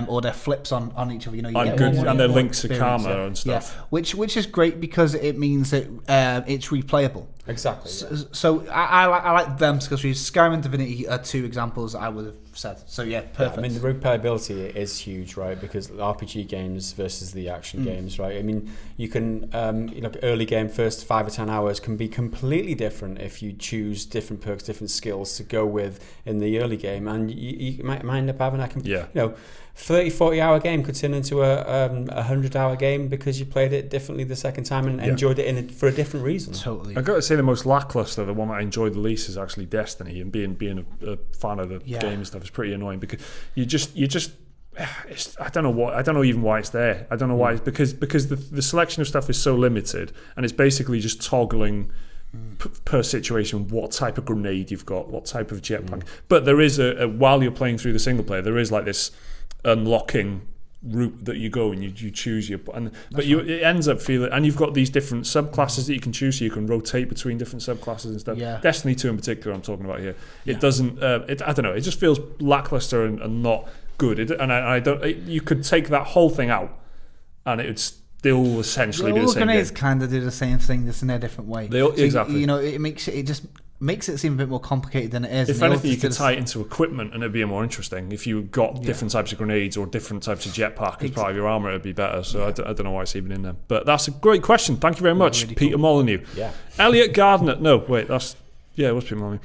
Or they're flips on each other. You get good, one, and they're links to karma and stuff. Which is great because it means that it's replayable. Exactly. So I like them because Skyrim and Divinity are two examples I would have said. So perfect. Yeah, I mean, the replayability is huge, right? Because RPG games versus the action games, right? I mean, you can early game first 5 or 10 hours can be completely different if you choose different perks, different skills to go with in the early game, and you might end up having 30-40 hour game could turn into a 100-hour game because you played it differently the second time and enjoyed it for a different reason. Totally. I've got to say the most lackluster, the one that I enjoyed the least, is actually Destiny, and being a fan of the game and stuff is pretty annoying because you just I don't know even why it's there. I don't know why it's because the selection of stuff is so limited, and it's basically just toggling per situation what type of grenade you've got, what type of jetpack. But there is while you're playing through the single player, there is like this unlocking route that you go and you choose it ends up feeling, and you've got these different subclasses that you can choose, so you can rotate between different subclasses and stuff. Destiny 2 in particular I'm talking about here, it doesn't I don't know, it just feels lackluster and not good. I don't, you could take that whole thing out and it would still essentially be the same game. Grenades kind of do the same thing, just in a different way. Exactly. It just makes it seem a bit more complicated than it is. If anything, you could tie it into equipment and it'd be more interesting. If you got different types of grenades or different types of jetpack as part of your armour, it'd be better. So I don't know why it's even in there. But that's a great question. Thank you very much, really Peter Molyneux. Elliot Gardner. No, wait, that's... Yeah, it was Peter Molyneux.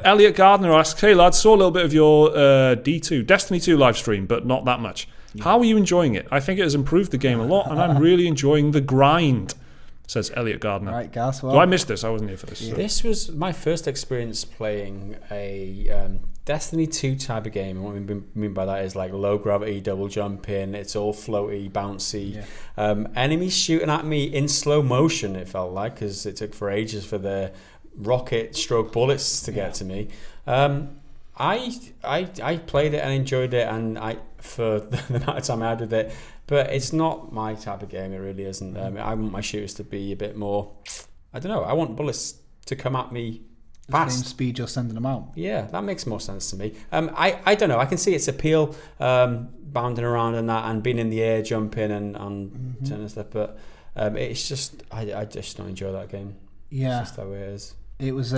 Elliot Gardner asks, hey lads, saw a little bit of your Destiny 2 live stream, but not that much. How are you enjoying it? I think it has improved the game a lot, and I'm really enjoying the grind, says Elliot Gardner. Right, Gareth. Well, so I missed this. I wasn't here for this. So. This was my first experience playing a Destiny 2 type of game. And what we mean by that is like low gravity, double jumping. It's all floaty, bouncy. Enemies shooting at me in slow motion, it felt like, because it took for ages for the rocket stroke bullets to get to me. I played it and enjoyed it, and for the amount of time I had with it, but it's not my type of game. It really isn't. I want my shooters to be a bit more, I don't know, I want bullets to come at me fast. The same speed you're sending them out. Yeah, that makes more sense to me. I don't know, I can see its appeal, bounding around and that, and being in the air, jumping and turning stuff, but it's just, I just don't enjoy that game. Yeah. It's just the way it is. It was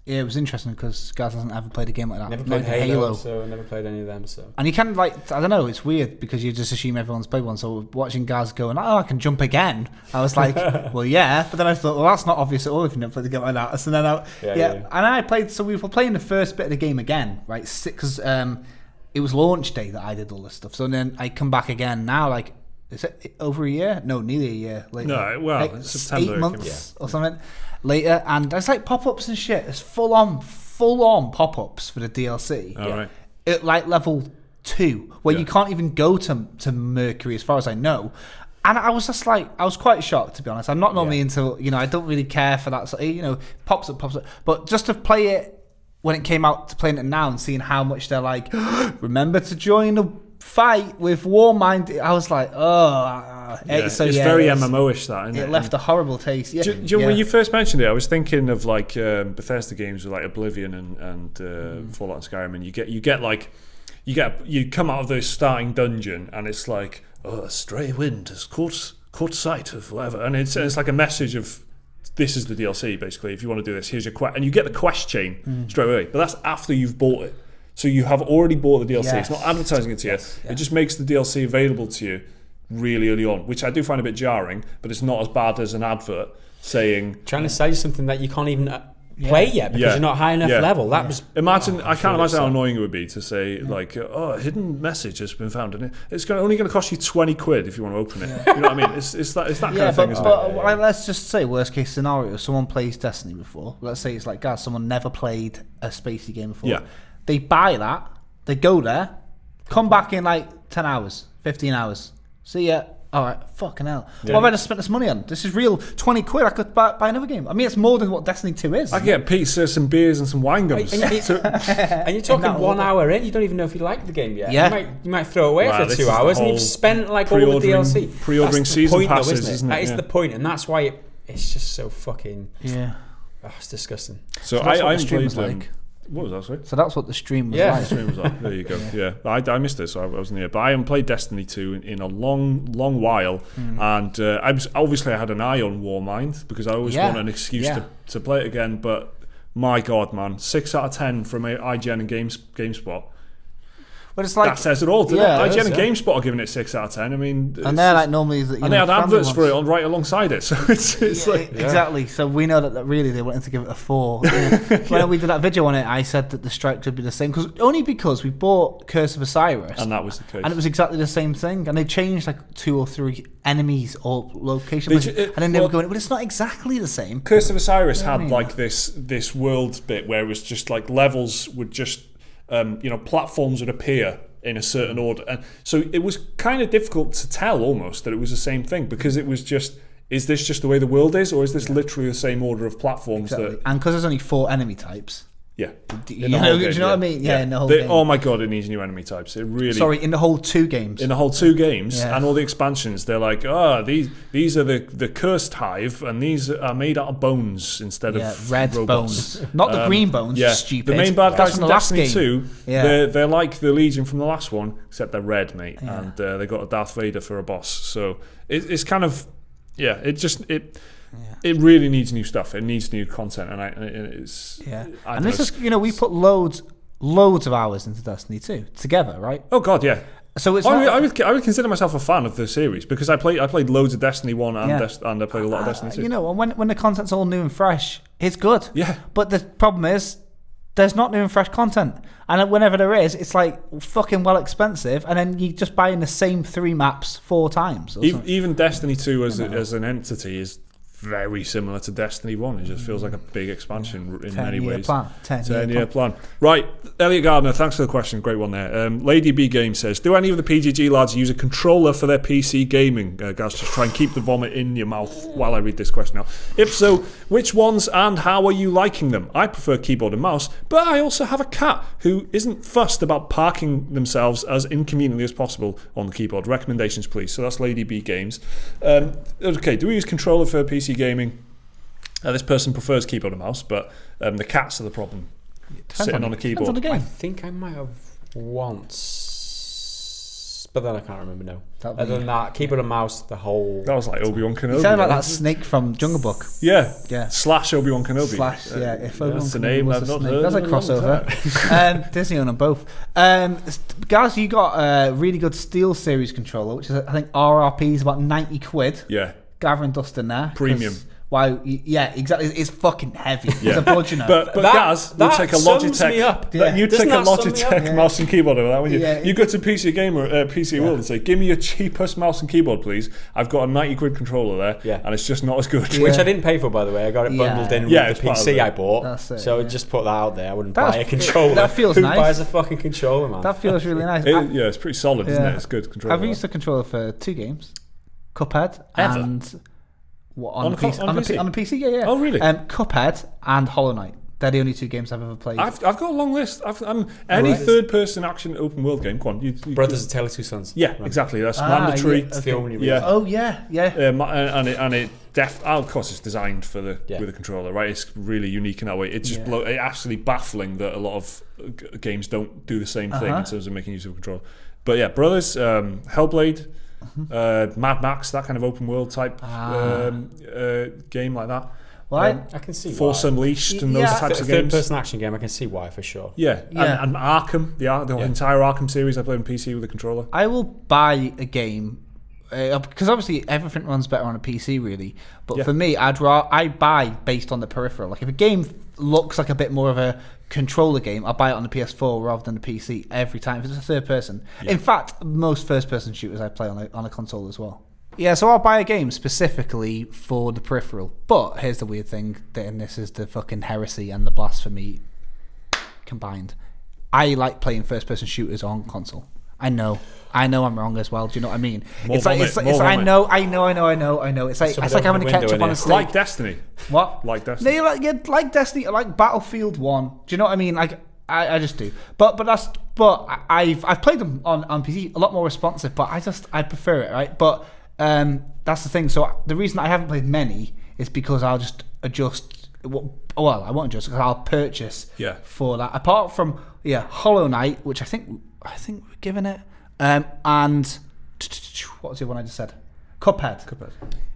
it was interesting because Gareth hasn't ever played a game like that. Never played Halo, so I never played any of them. So. And you kind of like, I don't know, it's weird because you just assume everyone's played one. So watching Gareth going, I can jump again. I was like, well, yeah. But then I thought, well, that's not obvious at all if you've never played a game like that. So then And I played, so we were playing the first bit of the game again, right? Because it was launch day that I did all this stuff. So then I come back again now, like, is it over a year? No, nearly a year later. No, well, like September 8 months or something later, and there's like pop-ups and shit. There's full on pop-ups for the DLC. All right. At like level 2, where you can't even go to Mercury, as far as I know. And I was just like, I was quite shocked, to be honest. I'm not normally into, I don't really care for that. So, pops up. But just to play it when it came out, to playing it now and seeing how much they're like, remember to join the fight with Warmind, I was like, it's very MMO-ish, that, isn't it? It left a horrible taste. Do you know, when you first mentioned it, I was thinking of like Bethesda games with like Oblivion and Fallout and Skyrim, and you come out of the starting dungeon and it's like, a stray wind has caught sight of whatever, and it's like a message of, this is the DLC basically. If you want to do this, here's your quest, and you get the quest chain straight away. But that's after you've bought it. So you have already bought the DLC. It's not advertising it to you. It just makes the DLC available to you really early on, which I do find a bit jarring, but it's not as bad as an advert saying... Trying to say something that you can't even play yet because you're not high enough level. That was... I can't imagine how annoying it would be to say, like, a hidden message has been found. And it's only going to cost you 20 quid if you want to open it. You know what I mean? It's that kind of thing, isn't it? Like, let's just say, worst case scenario, someone plays Destiny before. Let's say it's like, guys, someone never played a spacey game before. Yeah. They buy that, they go there, come back in like 10 hours, 15 hours. See ya. All right, fucking hell. What have I just spent this money on? This is real 20 quid. I could buy another game. I mean, it's more than what Destiny 2 is. I can get pizza, some beers, and some wine gums. And you're talking 1 hour in, you don't even know if you like the game yet. Yeah. You might throw it away after 2 hours, and you've spent like all the DLC. Pre-ordering season passes, isn't it? That is the point, and that's why it's just so fucking. Yeah. Oh, it's disgusting. So that's what I the stream played was like. What was that, sorry? So that's what the stream was Yeah. like. The stream was on. There you go. Yeah, I missed it, so I wasn't here. But I haven't played Destiny 2 in a long while, and I had an eye on Warmind because I always want an excuse to play it again. But my God, man, 6 out of 10 from IGN and GameSpot. But it's like That says it all. Yeah, IGN and GameSpot are giving it 6 out of 10. I mean, and they're like normally, and they had adverts for it on right alongside it, so it's like exactly. So we know that really they wanted to give it a 4. When we did that video on it, I said that the strike would be the same because we bought Curse of Osiris, and that was the case, and it was exactly the same thing. And they changed like 2 or 3 enemies or locations, and then they were going, "Well, it's not exactly the same." Curse of Osiris had like this world bit where it was just like levels would just. Platforms would appear in a certain order, and so it was kind of difficult to tell almost that it was the same thing because it was just, is this just the way the world is, or is this literally the same order of platforms? Exactly. And because there's only 4 enemy types. Yeah. Do you know what I mean? Yeah, in the whole game. Oh my God, it needs new enemy types. It really. Sorry, in the whole 2 games. In the whole 2 games and all the expansions, they're like, these are the cursed hive, and these are made out of bones instead of red robots. bones, not the green bones. Yeah, Stupid. the main bad guys from in the last Destiny game. 2. They're like the Legion from the last one, except they're red, mate, and they got a Darth Vader for a boss. So it's kind of It really needs new stuff. It needs new content, and it's And this is we put loads of hours into Destiny 2 together, right? Oh God, yeah. So it's I would consider myself a fan of the series because I played loads of Destiny 1 and I played a lot of Destiny 2. And when the content's all new and fresh, it's good. Yeah. But the problem is, there's not new and fresh content, and whenever there is, it's like fucking well expensive, and then you just buy in the same 3 maps 4 times. Even Destiny 2 as an entity is very similar to Destiny 1. It just feels like a big expansion in many ways. 10-year plan. Right, Elliot Gardner, thanks for the question. Great one there. Lady B Game says, do any of the PGG lads use a controller for their PC gaming? Guys, just try and keep the vomit in your mouth while I read this question out. If so, which ones and how are you liking them? I prefer keyboard and mouse, but I also have a cat who isn't fussed about parking themselves as inconveniently as possible on the keyboard. Recommendations, please. So that's Lady B Games. Okay, do we use controller for PC gaming? This person prefers keyboard and mouse, but the cats are the problem. Sitting on a keyboard. I think I might have once, but then I can't remember now. Other than that, keyboard and mouse, the whole. That was like Obi-Wan Kenobi. You sound like that snake from Jungle Book. Yeah. Slash Obi-Wan Kenobi. If Obi-Wan that's the Kenobi name was I've a not snake. heard. That's a crossover. Disney own them both. Guys, you got a really good Steel Series controller, which is I think RRP is about 90 quid. Yeah. Gathering dust in there. Premium. Why? Yeah, exactly. It's fucking heavy. Yeah. It's a bludgeoner. But Gaz, you take a Logitech. You take a Logitech mouse and keyboard over that, wouldn't you? You go to PC Gamer, PC World, and say, "Give me your cheapest mouse and keyboard, please. I've got a 90 quid controller there, and it's just not as good." Which I didn't pay for, by the way. I got it bundled in with the PC I bought. That's it, so just put that out there. I wouldn't buy a controller. That feels Who nice. Who buys a fucking controller, man? That feels really nice. It's pretty solid, isn't it? It's good controller. I've used a controller for 2 games, Cuphead and. What, on the PC? On the PC, yeah. Oh, really? Cuphead and Hollow Knight. They're the only 2 games I've ever played. I've got a long list. Any third-person action open world game. Go on. Brothers of Tale of Two Sons. Yeah, exactly. That's mandatory. It's the only reason. Yeah. Oh yeah. Of course, it's designed for with a controller, right? It's really unique in that way. It's just it's absolutely baffling that a lot of games don't do the same thing in terms of making use of a controller. But yeah, Brothers, Hellblade. Mad Max, that kind of open world type game like that. Well, I can see Force why. Unleashed and those types of games. Third-person action game, I can see why for sure. Yeah. And Arkham, the entire Arkham series I played on PC with a controller. I will buy a game because obviously everything runs better on a PC, really. But for me, I buy based on the peripheral. Like if a game looks like a bit more of a controller game, I'll buy it on the PS4 rather than the PC every time. If it's a third person. In fact, most first-person shooters I play on a console as well. Yeah, so I'll buy a game specifically for the peripheral. But here's the weird thing, and this is the fucking heresy and the blasphemy combined. I like playing first-person shooters on console. I know I'm wrong as well. Do you know what I mean? I know. It's like having a ketchup on a steak. Like Destiny. What? Like Destiny. Like Destiny. Like Battlefield 1. Do you know what I mean? Like I just do. But I've played them on PC a lot more responsive. But I prefer it, right? But that's the thing. So the reason I haven't played many is because I'll just adjust. Well, I won't adjust because I'll purchase for that. Apart from Hollow Knight, which I think we're giving it, and what was the one I just said? Cuphead.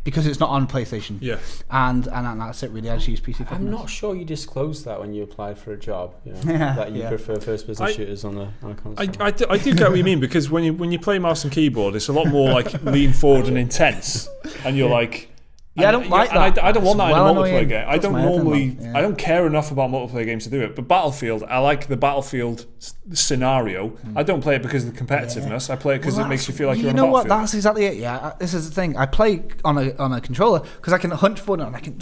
Because it's not on PlayStation. Yeah. And that's it really. I just use PC for I'm not sure you disclosed that when you applied for a job. That you prefer first-person shooters on a console. I do get what you mean, because when you play mouse and keyboard, it's a lot more like lean forward and intense, and you're like. I don't like that. I don't want that in a multiplayer game. I don't normally. Yeah. I don't care enough about multiplayer games to do it. But Battlefield, I like the Battlefield scenario. I don't play it because of the competitiveness. I play it because it makes you feel like you're on a battlefield. You know what? That's exactly it. Yeah, this is the thing. I play on a controller because I can hunt for it and I can.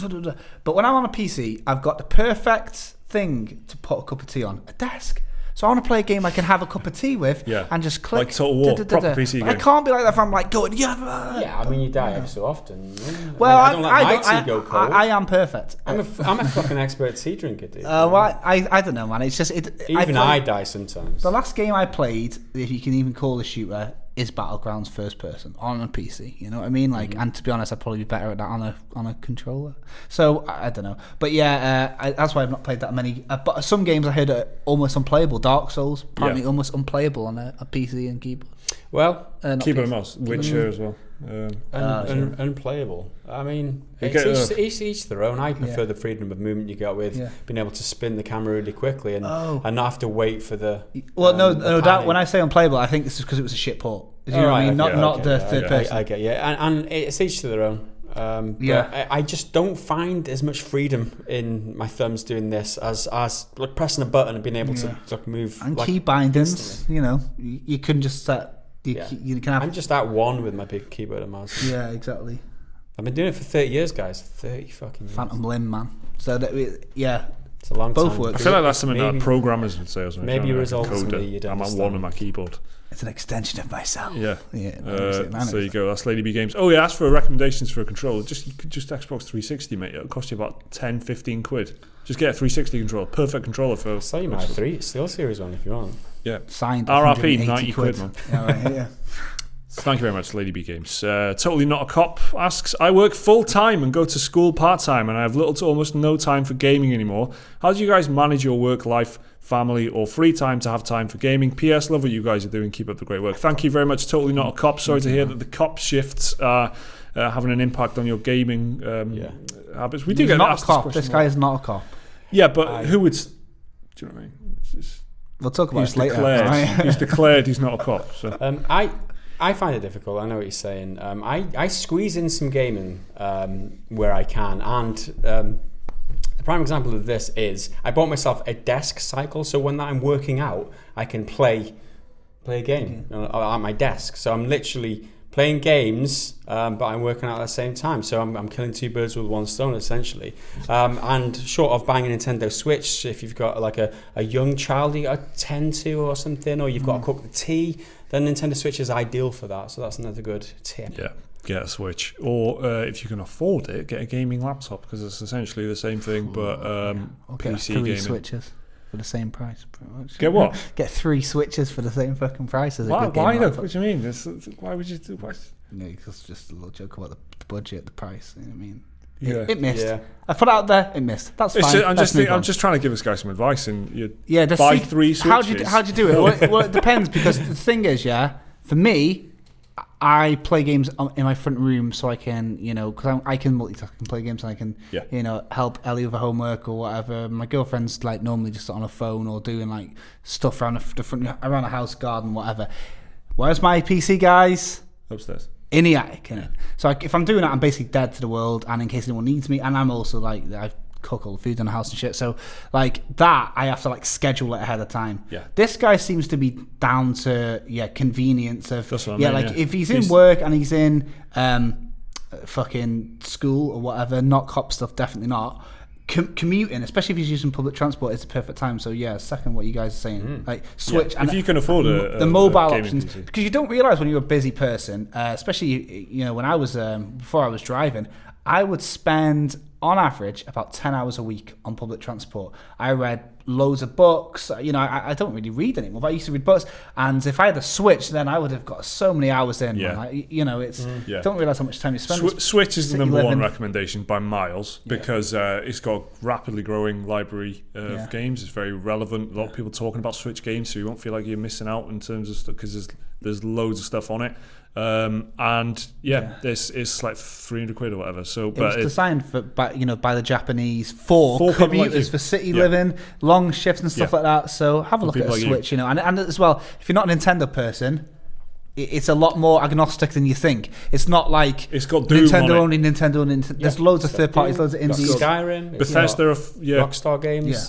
But when I'm on a PC, I've got the perfect thing to put a cup of tea on: a desk. So I want to play a game I can have a cup of tea with and just click. Like Total War, proper PC game. I can't be like that if I'm like going, Yeah, I mean, you die every so often. Well, I don't let my tea go cold. I am perfect. I'm a fucking expert tea drinker, dude. I don't know, man. It's just... I die sometimes. The last game I played, if you can even call a shooter, is Battlegrounds first person on a PC. You know what I mean? Like, and to be honest, I'd probably be better at that on a controller. So I don't know, but that's why I've not played that many. But some games I heard are almost unplayable. Dark Souls apparently almost unplayable on a PC and keyboard. Well, keyboard and mouse. Witcher as well. Unplayable. I mean, it's each their own. I prefer the freedom of movement you get with being able to spin the camera really quickly and not have to wait for the. Well, no doubt. When I say unplayable, I think this is because it was a shit port. You know what I mean? Not the third person. I get and it's each to their own. I just don't find as much freedom in my thumbs doing this as like pressing a button and being able to like move. And key bindings, you can just set. You can have. I'm just at one with my big keyboard and mouse. Yeah, exactly. I've been doing it for 30 years, guys. 30 fucking years. Phantom Limb, man. So it's a long both time. work. I feel like that's something that programmers would say or something. Maybe ultimately you'd I'm at one on my keyboard. It's an extension of myself. Yeah. So there you go. That's Lady B Games. Oh yeah, ask for recommendations for a controller. You could just Xbox 360, mate. It'll cost you about 10-15 quid. Just get a 360 controller. Perfect controller for. So you might have SteelSeries one if you want. Yeah. Signed. RRP 90 quid, man. Yeah. Thank you very much, Lady B Games. Totally Not a Cop asks, I work full-time and go to school part-time, and I have little to almost no time for gaming anymore. How do you guys manage your work life, family, or free time to have time for gaming? P.S. Love what you guys are doing. Keep up the great work. Thank you very much, Totally Not a Cop. Sorry to hear that the cop shifts are having an impact on your gaming habits. We do get not asked a cop. This guy is not a cop. Yeah, but who would... Do you know what I mean? We'll talk about this later. He's declared he's not a cop. So. I find it difficult. I know what you're saying. I squeeze in some gaming where I can, and the prime example of this is I bought myself a desk cycle, so when I'm working out, I can play a game at my desk. So I'm literally playing games, but I'm working out at the same time. So I'm killing two birds with one stone, essentially. And short of buying a Nintendo Switch, if you've got like a young child you got to tend to or something, or you've got to cook the tea, then Nintendo Switch is ideal for that. So that's another good tip. Yeah, get a Switch. Or if you can afford it, get a gaming laptop, because it's essentially the same thing, but PC get 3 gaming. Switches for the same price, pretty much. Get what? Get 3 Switches for the same fucking price as a good Why gaming though? laptop. What do you mean? Why would you do what? No, it's just a little joke about the budget, the price. You know what I mean? Yeah. It missed. Yeah. I put it out there. It missed. That's fine. I'm just trying to give this guy some advice, and buy 3 Switches. How do you do it? Well, it depends, because the thing is, for me, I play games in my front room, so I can, because I can multitask and play games, and I can, help Ellie with her homework or whatever. My girlfriend's like normally just on her phone or doing like stuff around the front, around the house, garden, whatever. Where's my PC, guys? Upstairs. In the attic, innit? So if I'm doing that, I'm basically dead to the world, and in case anyone needs me, and I'm also like, I cook all the food in the house and shit, so like that I have to like schedule it ahead of time. This guy seems to be down to convenience of if he's in work and he's in fucking school or whatever, not cop stuff, definitely not. Commuting, especially if he's using public transport, is the perfect time. So second what you guys are saying, like Switch. If you can afford the mobile options, PC. because you don't realize when you're a busy person, especially when I was before I was driving, I would spend on average about 10 hours a week on public transport. I read loads of books. You know, I don't really read anymore, but I used to read books. And if I had a Switch, then I would have got so many hours in. Yeah. Like, you know, it's don't realise how much time you spend. Switch is the number one recommendation by miles because it's got a rapidly growing library of games. It's very relevant. A lot of people talking about Switch games, so you won't feel like you're missing out in terms of stuff because there's loads of stuff on it. This is like 300 quid or whatever. So, but it was designed by the Japanese for commuters, like for city living, long shifts and stuff like that. So have a look at a Switch, you know, and as well, if you're not a Nintendo person, it's a lot more agnostic than you think. It's not like it's got Doom Nintendo on it. only, Nintendo only. There's loads of third parties, loads of indies. Skyrim, Bethesda, Rockstar Games.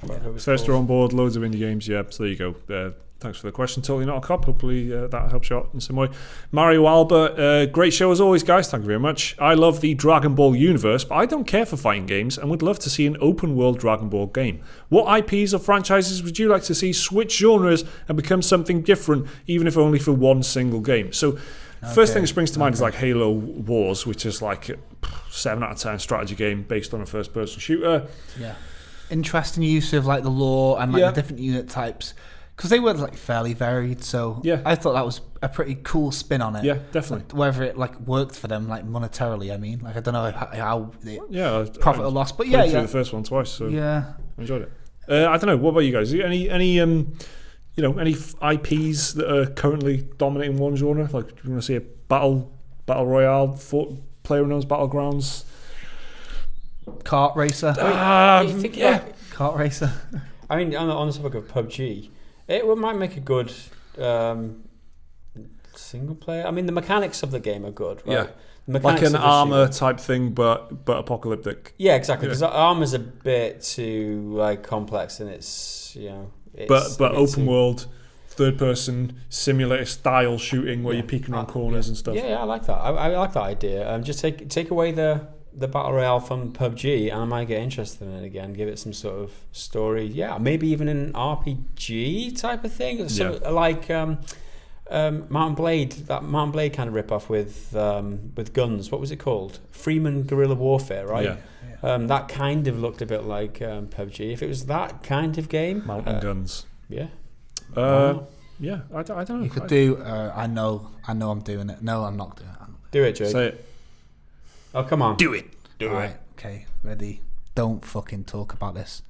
Bethesda on board, loads of indie games. Yeah, so there you go. Thanks for the question. Totally not a cop. Hopefully that helps you out in some way. Mario Albert, great show as always, guys. Thank you very much. I love the Dragon Ball universe, but I don't care for fighting games and would love to see an open world Dragon Ball game. What IPs or franchises would you like to see switch genres and become something different, even if only for one single game? So, first thing that springs to mind is like Halo Wars, which is like a 7 out of 10 strategy game based on a first person shooter. Yeah. Interesting use of like the lore and like the different unit types. Because they were like fairly varied, so I thought that was a pretty cool spin on it. Yeah, definitely. Like, whether it like worked for them, like monetarily, I mean, like I don't know how it profit or loss, but played through the first one twice, so I enjoyed it. I don't know. What about you guys? Any any IPs that are currently dominating one genre? Like, do you want to see a battle royale, PlayerUnknown's Battlegrounds, kart racer? Kart racer. I mean, on the topic of PUBG. It might make a good single player. I mean, the mechanics of the game are good, right? Yeah. Like an armor type thing, but apocalyptic. Yeah, exactly. Because armor's a bit too like complex, and it's but open world, third person simulator style shooting where you're peeking around corners and stuff. Yeah, I like that. I like that idea. Just take away the battle royale from PUBG, and I might get interested in it again. Give it some sort of story. Yeah, maybe even an RPG type of thing. So, like Mountain Blade, that Mountain Blade kind of rip off with guns. What was it called? Freeman Guerrilla Warfare, right? Yeah. That kind of looked a bit like PUBG. If it was that kind of game, Mountain Guns. Yeah. Yeah. I don't know. You could do. I know. I'm doing it. No, I'm not doing it. Do it, Jake. Say it. Oh, come on. Do it. All right, okay, ready. Don't fucking talk about this.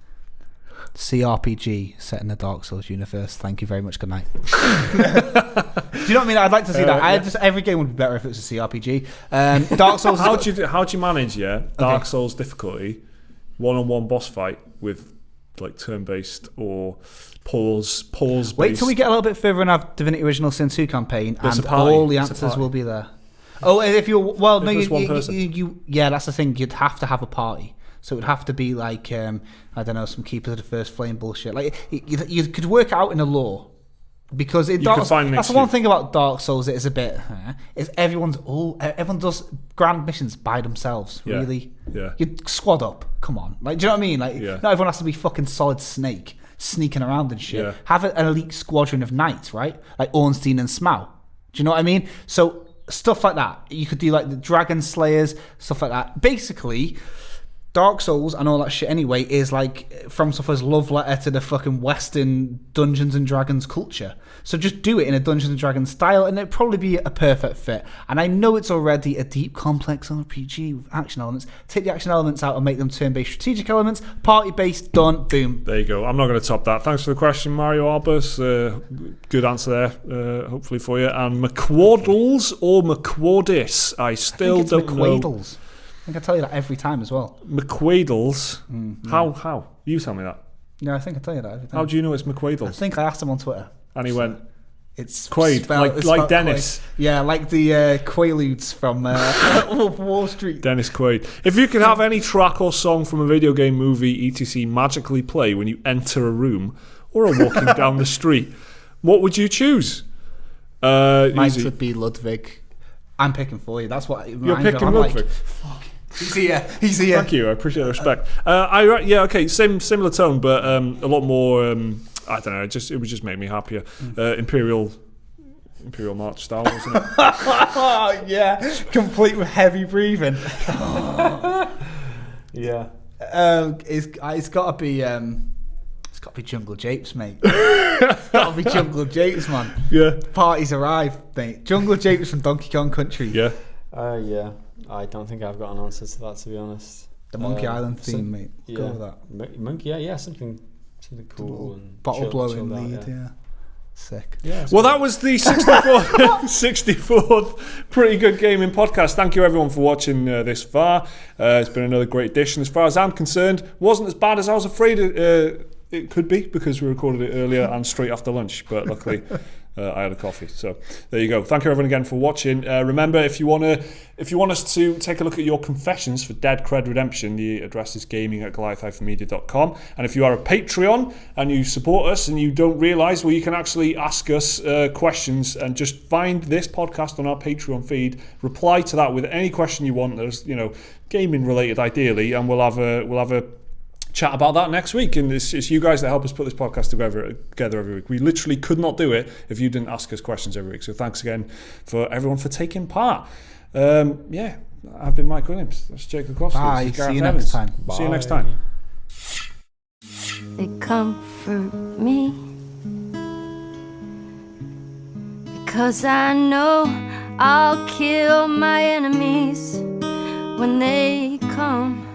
CRPG set in the Dark Souls universe. Thank you very much. Good night. Do you know what I mean? I'd like to see that. Every game would be better if it was a CRPG. Dark Souls. How do you manage Dark Souls difficulty, one-on-one boss fight with like turn-based or pause? Wait till we get a little bit further and have Divinity Original Sin 2 campaign, and all the answers will be there. Oh, if you're that's the thing. You'd have to have a party, so it would have to be like I don't know, some Keepers of the First Flame bullshit. Like you could work out in the lore because that's the one thing about Dark Souls. It is a bit is everyone does grand missions by themselves. Yeah. Really, yeah. You squad up. Come on, like do you know what I mean? Like not everyone has to be fucking Solid Snake sneaking around and shit. Yeah. Have an elite squadron of knights, right? Like Ornstein and Smaug. Do you know what I mean? So. Stuff like that. You could do like the Dragon Slayers, stuff like that. Basically, Dark Souls and all that shit anyway is like From Software's love letter to the fucking Western Dungeons and Dragons culture. So just do it in a Dungeons and Dragons style and it'd probably be a perfect fit. And I know it's already a deep, complex RPG with action elements. Take the action elements out and make them turn-based strategic elements. Party-based, done, boom. There you go. I'm not going to top that. Thanks for the question, Mario Albus. Good answer there, hopefully for you. And McQuaddles or McQuaddis? I still don't know. I think I tell you that every time as well. McQuaddles? How? You tell me that. Yeah, I think I tell you that every time. How do you know it's McQuaddles? I think I asked him on Twitter. And he went... It's Quaid, like Dennis. Quaid. Yeah, like the Quaaludes from Wall Street. Dennis Quaid. If you could have any track or song from a video game, movie, etc. magically play when you enter a room or are walking down the street, what would you choose? Mine would be Ludwig. I'm picking for you. That's what you're picking. Ludwig. Like, fuck. He's here. Thank you. I appreciate the respect. Okay, similar tone, but a lot more. I don't know. It would just make me happier. Imperial March style, wasn't it? Yeah, complete with heavy breathing. Yeah. It's got to be. It's got to be Jungle Japes, mate. It's got to be Jungle Japes, man. Yeah. Parties arrive, mate. Jungle Japes from Donkey Kong Country. Yeah. Yeah. I don't think I've got an answer to that, to be honest. The Monkey Island theme, mate. Yeah. Go with that. Monkey, yeah, something cool and bottle blowing out, lead, yeah. Sick. Yeah, Well, that was the 64th Pretty Good Gaming podcast. Thank you, everyone, for watching this far. It's been another great edition. As far as I'm concerned, wasn't as bad as I was afraid it could be, because we recorded it earlier and straight after lunch. But luckily, I had a coffee. So there you go. Thank you, everyone, again for watching. Remember, if you want us to take a look at your confessions for Dead Cred Redemption, the address is gaming@goliath-media.com. And if you are a Patreon and you support us and you don't realise, well, you can actually ask us questions and just find this podcast on our Patreon feed. Reply to that with any question you want. There's, gaming related, ideally, and we'll have a chat about that next week. And it's you guys that help us put this podcast together every week. We literally could not do it if you didn't ask us questions every week. So thanks again for everyone for taking part. I've been Mike Williams. That's Jake Kulkowski. Bye. See you next time. See you next time. They comfort me because I know I'll kill my enemies when they come.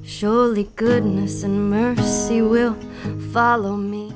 Surely goodness and mercy will follow me.